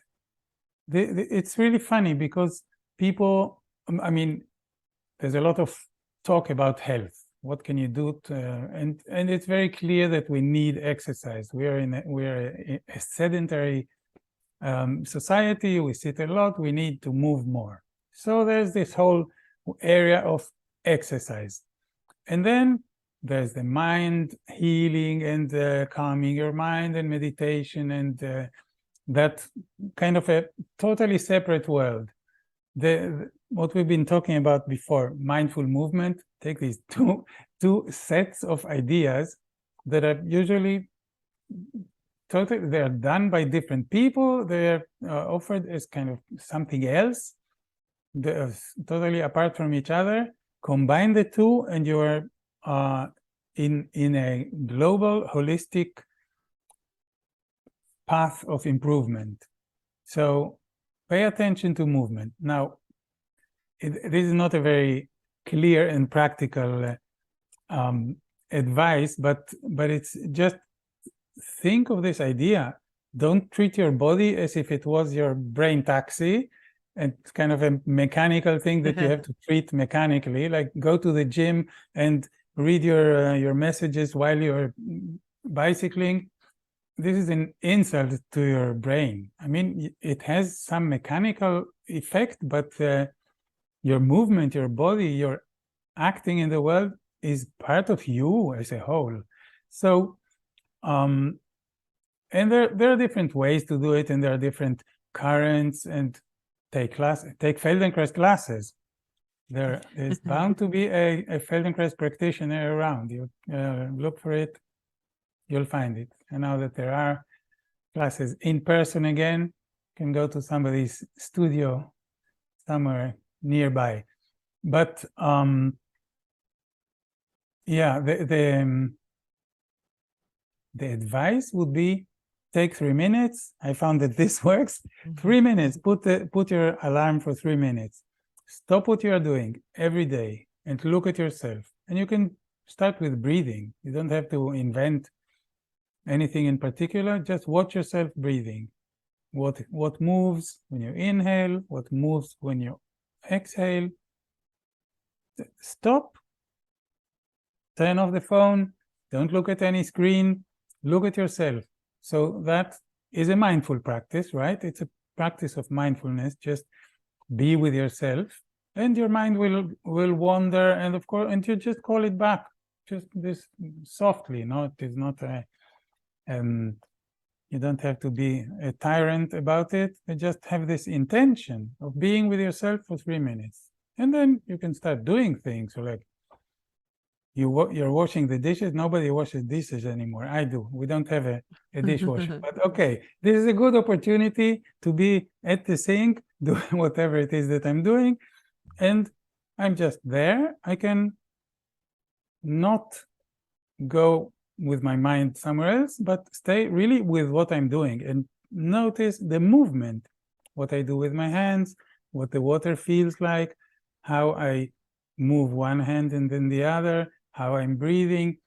It's really funny because people, I mean, there's a lot of talk about health. What can you do and it's very clear that we need exercise. We're a sedentary society. We sit a lot. We need to move more. So there's this whole area of exercise, and then there's the mind healing and calming your mind and meditation, and that kind of a totally separate world. What we've been talking about before, mindful movement, take these two sets of ideas that are usually totally, they're done by different people. They're offered as kind of something else. They're totally apart from each other. Combine the two, and you are in a global, holistic path of improvement. So pay attention to movement. Now, this is not a very clear and practical advice, but it's just think of this idea. Don't treat your body as if it was your brain taxi and it's kind of a mechanical thing that you have to treat mechanically, like go to the gym and read your messages while you're bicycling. This is an insult to your brain. I mean, it has some mechanical effect, but your movement, your body, your acting in the world is part of you as a whole. So, and there are different ways to do it, and there are different currents, and take Feldenkrais classes. There's bound to be a Feldenkrais practitioner around. You look for it, you'll find it. And now that there are classes in person again, you can go to somebody's studio somewhere nearby. But yeah, the advice would be take 3 minutes. I found that this works. 3 minutes. Put your alarm for 3 minutes. Stop what you are doing every day and look at yourself. And you can start with breathing. You don't have to invent anything in particular. Just watch yourself breathing. What moves when you inhale? What moves when you exhale? Stop. Turn off the phone. Don't look at any screen. Look at yourself. So that is a mindful practice, right? It's a practice of mindfulness. Just be with yourself, and your mind will wander, and of course, and you just call it back, just this softly. No, it is not a you don't have to be a tyrant about it. You just have this intention of being with yourself for 3 minutes, and then you can start doing things. So like you're washing the dishes. Nobody washes dishes anymore. I do. We don't have a dishwasher. But okay, this is a good opportunity to be at the sink, doing whatever it is that I'm doing, and I'm just there. I can not go with my mind somewhere else, but stay really with what I'm doing and notice the movement, what I do with my hands, what the water feels like, how I move one hand and then the other, how I'm breathing.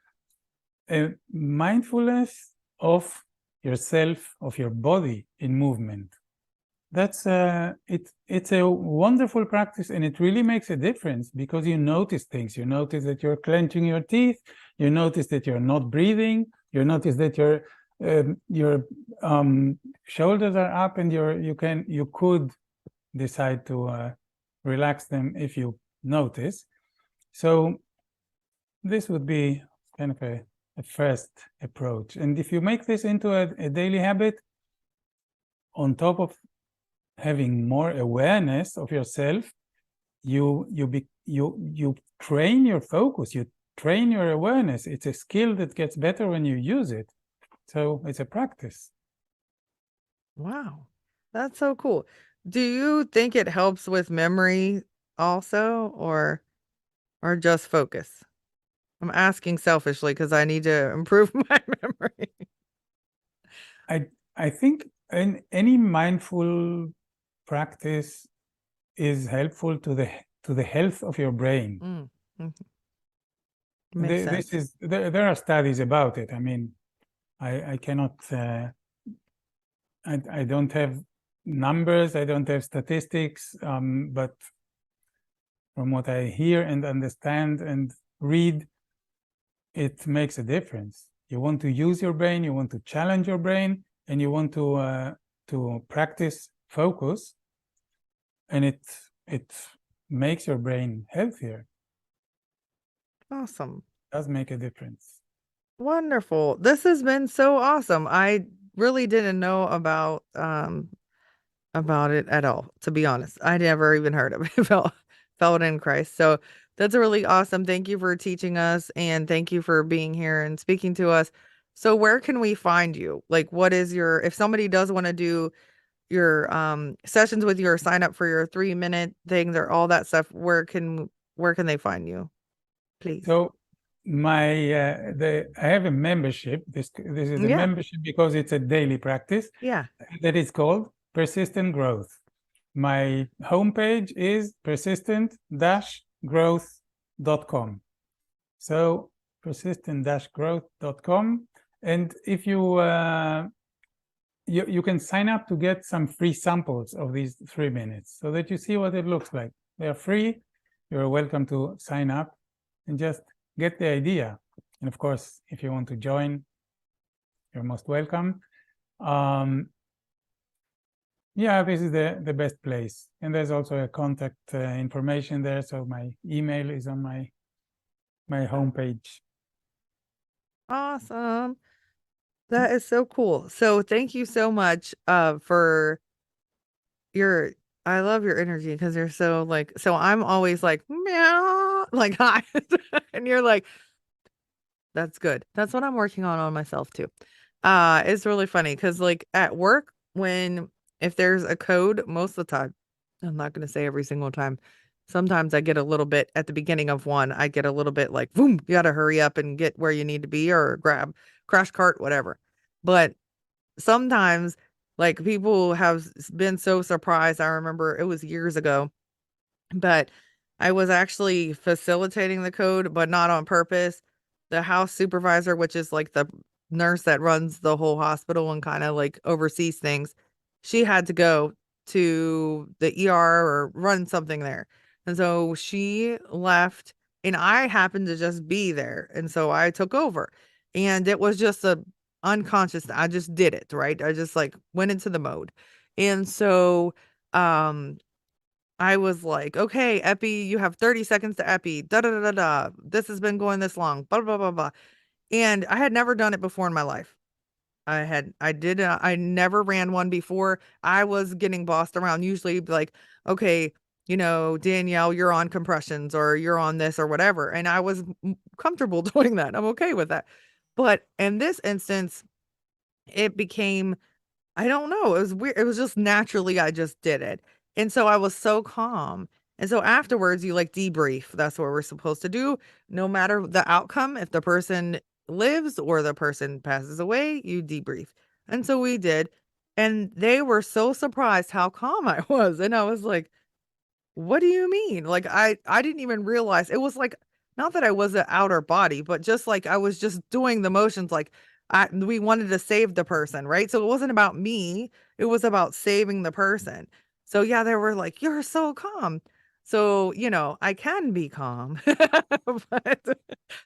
Mindfulness of yourself, of your body in movement. That's it's a wonderful practice, and it really makes a difference because you notice things. You notice that you're clenching your teeth. You notice that you're not breathing. You notice that your shoulders are up, and you could decide to relax them if you notice. So this would be kind of a first approach. And if you make this into a daily habit, on top of having more awareness of yourself, you train your focus, you train your awareness. It's a skill that gets better when you use it. So it's a practice. Wow, that's so cool. Do you think it helps with memory also, or just focus? I'm asking selfishly because I need to improve my memory. I think any mindful practice is helpful to the health of your brain. Makes sense. There are studies about it. I mean, I cannot I don't have numbers, I don't have statistics, but from what I hear and understand and read, it makes a difference. You want to use your brain, you want to challenge your brain, and you want to practice focus, and it makes your brain healthier. Awesome. It does make a difference. Wonderful. This has been so awesome. I really didn't know about it at all, to be honest. I never even heard of it, Feldenkrais. So that's really awesome. Thank you for teaching us, and thank you for being here and speaking to us. So where can we find you? Like, what is if somebody does want to do your sessions with you or sign up for your 3-minute things or all that stuff, where can they find you, please? So I have a membership. This is a Yeah. membership because it's a daily practice Yeah. that is called Persistent Growth. My homepage is persistent-growth.com. So persistent-growth.com, and if you can sign up to get some free samples of these 3 minutes so that you see what it looks like. They are free. You're welcome to sign up and just get the idea. And of course, if you want to join, you're most welcome. Yeah, this is the best place. And there's also a contact information there. So my email is on my homepage. Awesome. That is so cool. So thank you so much for your I love your energy because you're so like so I'm always like meow like hi and you're like that's good. That's what I'm working on myself too. It's really funny because like at work when if there's a code most of the time, I'm not gonna say every single time. Sometimes I get a little bit at the beginning of one, I get a little bit like boom, you gotta hurry up and get where you need to be or grab crash cart, whatever. But sometimes like people have been so surprised. I remember it was years ago, but I was actually facilitating the code, but not on purpose. The house supervisor, which is like the nurse that runs the whole hospital and kind of like oversees things, she had to go to the ER or run something there. And so she left and I happened to just be there. And so I took over. And it was just a unconscious, I just did it, right? I just like went into the mode. And so um I was like, "Okay, epi, you have 30 seconds to epi. Da da da da da. This has been going this long. Blah blah blah blah." And I had never done it before in my life. I never ran one before. I was getting bossed around. Usually like, "Okay, Danielle, you're on compressions or you're on this or whatever." And I was comfortable doing that. I'm okay with that. But in this instance, it became I don't know, it was weird, it was just naturally I just did it, and so I was so calm, and so afterwards, you, like, debrief, that's what we're supposed to do, no matter the outcome, if the person lives or the person passes away, you debrief, and so we did, and they were so surprised how calm I was, and I was like, what do you mean? Like, I didn't even realize it was like not that I was an outer body, but just like I was just doing the motions like we wanted to save the person, right? So it wasn't about me, it was about saving the person. So yeah, they were like, "You're so calm." So, I can be calm, but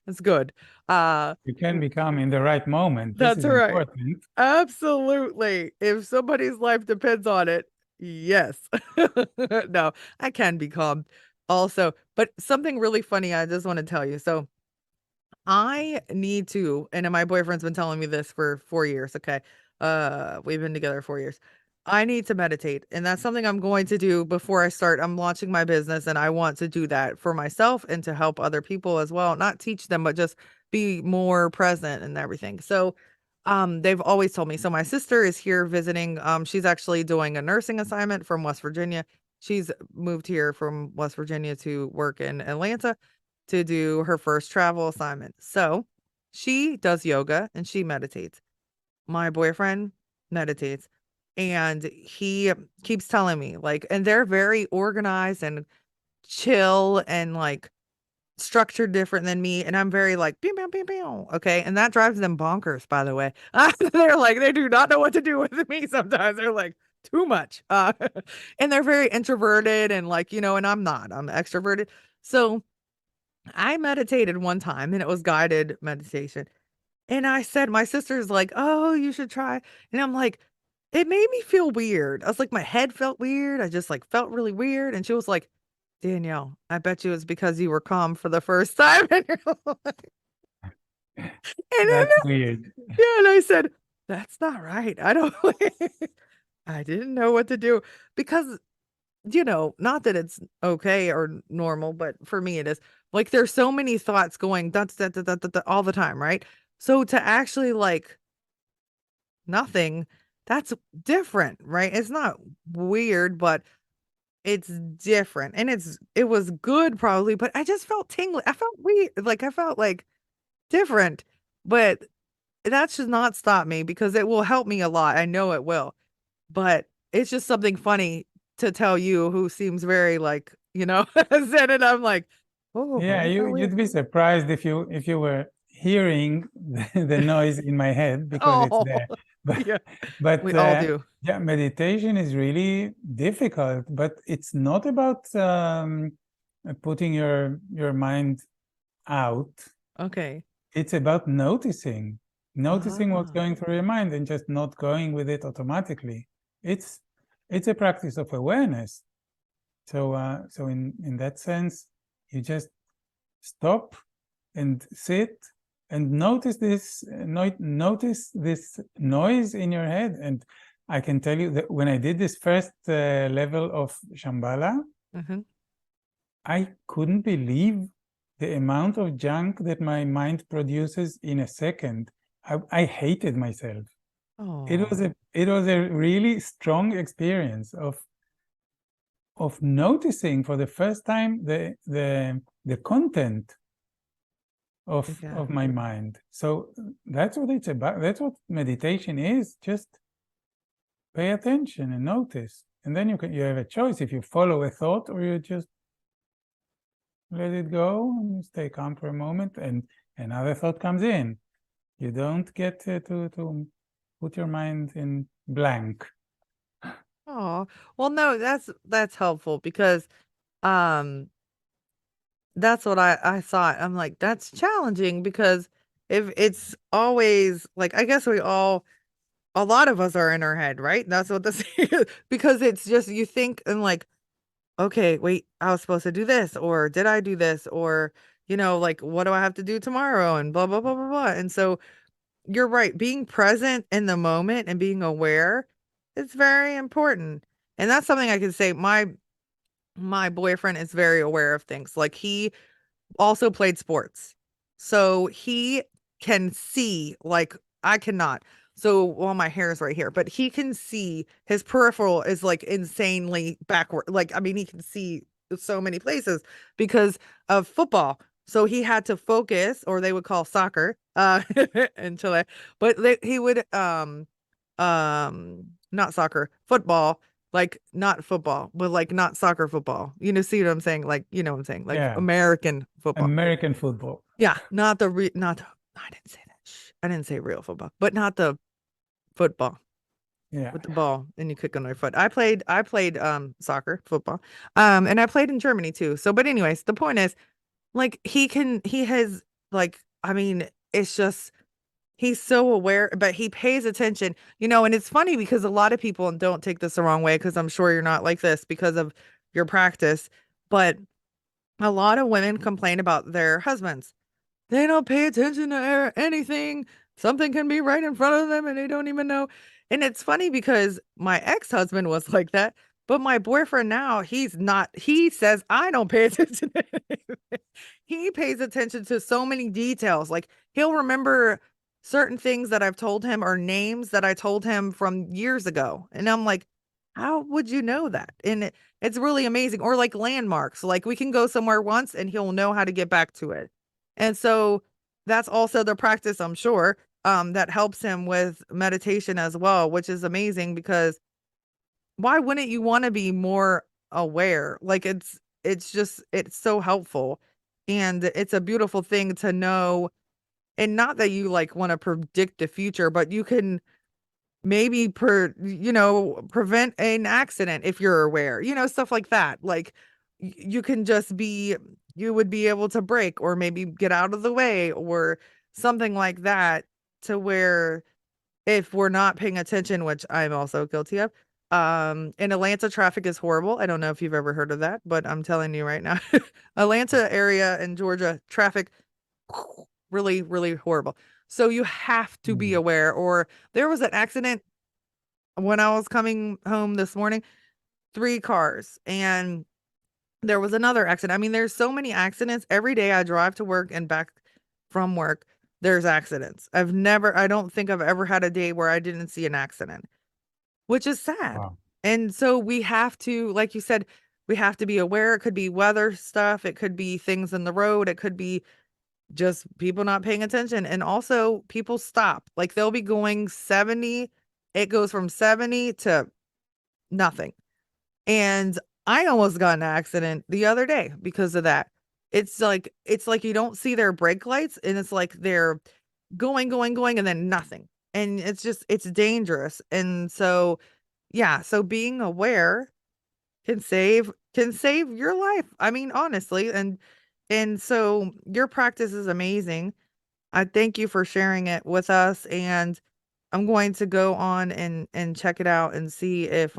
it's good. You can become in the right moment. This That's is right. important. Absolutely. If somebody's life depends on it, yes. No, I can be calm also. But something really funny I just want to tell you. So I need to, and my boyfriend's been telling me this for 4 years. Okay. We've been together 4 years. I need to meditate. And that's something I'm going to do before I start. I'm launching my business and I want to do that for myself and to help other people as well. Not teach them, but just be more present and everything. So they've always told me. So my sister is here visiting. She's actually doing a nursing assignment from West Virginia. She's moved here from West Virginia to work in Atlanta to do her first travel assignment. So she does yoga and she meditates. My boyfriend meditates and he keeps telling me like, and they're very organized and chill and like structured different than me. And I'm very like, pew, pew, pew, pew. Okay. And that drives them bonkers, by the way. They're like, they do not know what to do with me sometimes. They're like, too much. And they're very introverted and like, and I'm not, I'm extroverted. So I meditated one time and it was guided meditation. And I said, my sister's like, "Oh, you should try." And I'm like, it made me feel weird. I was like, my head felt weird. I just like felt really weird. And she was like, "Danielle, I bet you it's because you were calm for the first time." And you're like, and then, That's weird. yeah, and I said, "That's not right. I don't I didn't know what to do because not that it's okay or normal, but for me it is. Like there's so many thoughts going that's that all the time, right? So to actually like nothing, that's different, right? It's not weird, but it's different. And it was good probably, but I just felt tingly. I felt weird. Like I felt like different, but that should not stop me because it will help me a lot. I know it will. But it's just something funny to tell you who seems very like, zen, and I'm like, oh, Yeah, you'd be surprised if you were hearing the noise in my head because it's oh, there. But yeah, but we all do. yeah, meditation is really difficult, but it's not about putting your mind out. Okay. It's about noticing what's Ah, going through your mind and just not going with it automatically. It's it's a practice of awareness. So in that sense, you just stop and sit and notice this noise in your head. And I can tell you that when I did this first level of Shambhala, mhm. I couldn't believe the amount of junk that my mind produces in a second. I hated myself. It was Oh, a really strong experience of noticing for the first time the content yeah. of my mind. So that's what it's about. That's what meditation is. Just pay attention and notice. And then you have a choice if you follow a thought or you just let it go and you stay calm for a moment and another thought comes in. You don't get to put your mind in blank. Oh, well, no, that's helpful because um that's what I thought. I'm like, that's challenging because if it's always like, I guess a lot of us are in our head, right? That's what this is because it's just you think and like, okay, wait, I was supposed to do this, or did I do this, or like what do I have to do tomorrow, and blah blah blah blah blah. And so you're right, being present in the moment and being aware is very important. And that's something I can say. My boyfriend is very aware of things. Like he also played sports. So he can see, like I cannot. So, well, my hair is right here, but he can see his peripheral is like insanely backward. Like, I mean, he can see so many places because of football. So he had to focus, or they would call soccer, in Chile, but he would, not soccer, football, like not football, but like not soccer football. See what I'm saying? Like, you know what I'm saying? Like Yeah, American football. American football. Yeah, not not I didn't say that. Shh. I didn't say real football, but not the football Yeah, with the ball and you kick on their foot. I played soccer, football. And I played in Germany too. So but anyways, the point is like he has like I mean, it's just he's so aware, but he pays attention, and it's funny because a lot of people, and don't take this the wrong way, because I'm sure you're not like this because of your practice, but a lot of women complain about their husbands. They don't pay attention to anything. Something can be right in front of them and they don't even know. And it's funny because my ex-husband was like that, but my boyfriend now, he's not. He says, I don't pay attention to anything. He pays attention to so many details. Like he'll remember certain things that I've told him or names that I told him from years ago. And I'm like, how would you know that? And it's really amazing. Or like landmarks. Like we can go somewhere once and he'll know how to get back to it. And so that's also the practice, I'm sure, that helps him with meditation as well, which is amazing because why wouldn't you want to be more aware? Like it's just it's so helpful. And it's a beautiful thing to know. And not that you like want to predict the future, but you can maybe prevent an accident if you're aware, stuff like that. Like you can just be you would be able to brake or maybe get out of the way or something like that, to where if we're not paying attention, which I'm also guilty of. In Atlanta, traffic is horrible. I don't know if you've ever heard of that, but I'm telling you right now. Atlanta area in Georgia, traffic really, really horrible. So you have to be mm, aware. Or there was an accident when I was coming home this morning, 3 cars, and there was another accident. I mean, there's so many accidents. Every day I drive to work and back from work, there's accidents. I don't think I've ever had a day where I didn't see an accident, which is sad. wow. And so we have to, like you said, we have to be aware. It could be weather stuff. It could be things in the road. It could be just people not paying attention. And also people stop. Like they'll be going 70, it goes from 70 to nothing. And I almost got in an accident the other day because of that. It's like you don't see their brake lights, and it's like they're going, and then nothing. And it's dangerous. And so, yeah, so being aware can save your life. I mean, honestly, and so your practice is amazing. I thank you for sharing it with us, and I'm going to go on and check it out and see if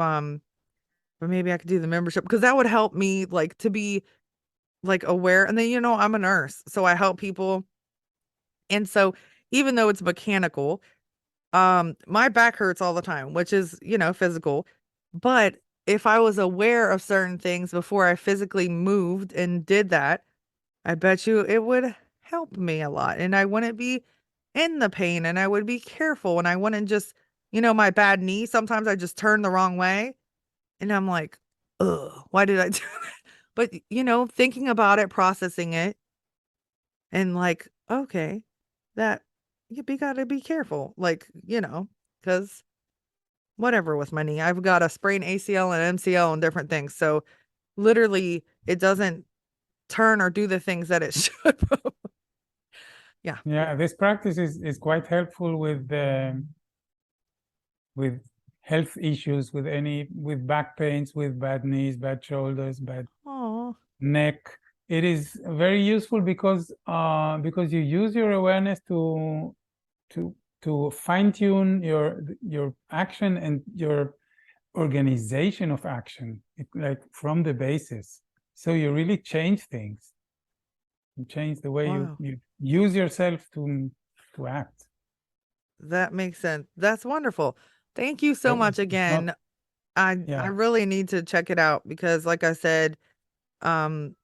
but maybe I could do the membership, because that would help me, like, to be, like, aware. And then, I'm a nurse, so I help people. And so even though it's mechanical, my back hurts all the time, which is, physical. But if I was aware of certain things before I physically moved and did that, I bet you it would help me a lot. And I wouldn't be in the pain, and I would be careful, and I wouldn't just, my bad knee, sometimes I just turn the wrong way. And I'm like, "Ugh, why did I do that?" But, thinking about it, processing it, and like, okay, that you gotta be careful, like, because whatever with my knee, I've got a sprained ACL and MCL and different things. So literally, it doesn't turn or do the things that it should. Yeah. Yeah, this practice is quite helpful with health issues, with back pains, with bad knees, bad shoulders, bad Oh, neck. It is very useful because you use your awareness to fine-tune your action and your organization of action, like from the basis. So you really change things. You change the way wow. you use yourself to act. That makes sense. That's wonderful. Thank you so So much it's not, again. I yeah, really need to check it out, because like I said, um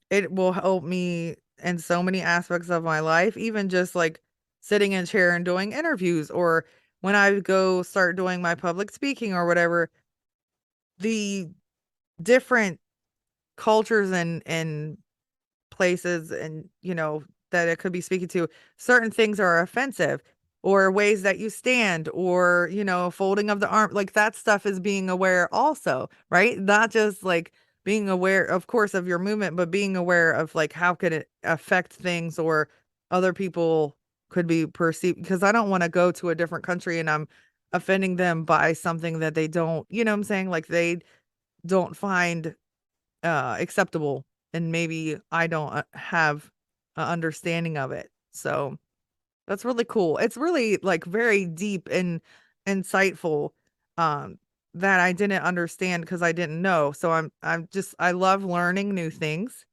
it will help me in so many aspects of my life, even just like sitting in a chair and doing interviews, or when I go start doing my public speaking or whatever, the different cultures and places, and that it could be speaking to, certain things are offensive, or ways that you stand, or folding of the arm, like that stuff is being aware also, right? Not just like being aware, of course, of your movement, but being aware of like how could it affect things, or other people could be perceived, because I don't want to go to a different country and I'm offending them by something that they don't, what I'm saying, like they don't find acceptable, and maybe I don't have a understanding of it. So that's really cool. It's really like very deep and insightful, um that I didn't understand because I didn't know. So I love learning new things,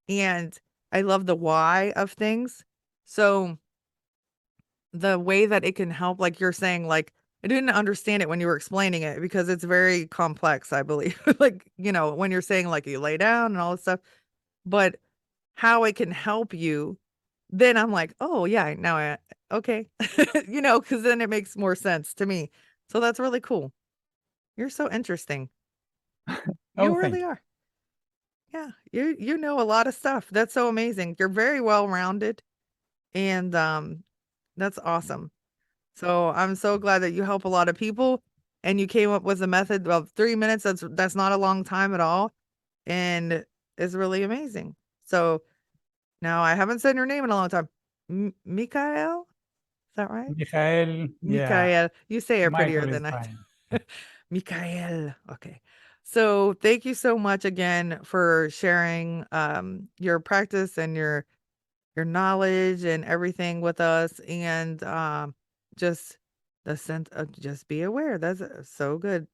and I love the why of things. So the way that it can help, like you're saying, like I didn't understand it when you were explaining it, because it's very complex, I believe. Like, when you're saying like you lay down and all this stuff, but how it can help you, then I'm like, "Oh, yeah, now I okay." Because then it makes more sense to me. So that's really cool. You're so interesting. oh, You thank really are. Yeah, you know a lot of stuff. That's so amazing. You're very well-rounded, and, that's awesome. So I'm so glad that you help a lot of people, and you came up with a method of 3 minutes. That's not a long time at all, and it's really amazing. So now I haven't said your name in a long time. Mikael? Is that right? you. Michael, yeah, Mikael. You say it prettier Michael is than I fine. do. Mikael. Okay. So thank you so much again for sharing your practice and your knowledge and everything with us, and just the sense of just be aware. That's so good.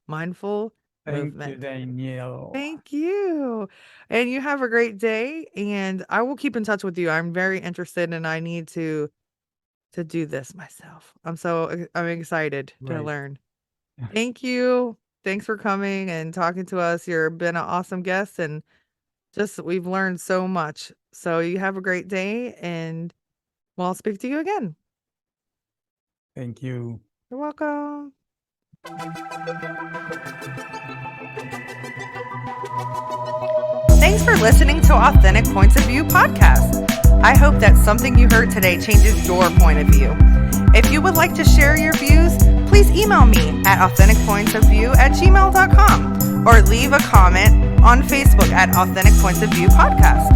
Mindful Thank you, movement. Danielle. Thank you. And you have a great day, and I will keep in touch with you. I'm very interested, and I need to do this myself. I'm excited to Right. learn. Thank you. Thanks for coming and talking to us. You've been an awesome guest, and just we've learned so much. So you have a great day, and well, I'll speak to you again. Thank you. You're welcome. Thanks for listening to Authentic Points of View podcast. I hope that something you heard today changes your point of view. If you would like to share your views, please email me at authenticpointsofview@gmail.com or leave a comment on Facebook at Authentic Points of View podcast.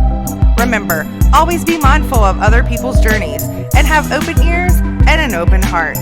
Remember, always be mindful of other people's journeys and have open ears and an open heart.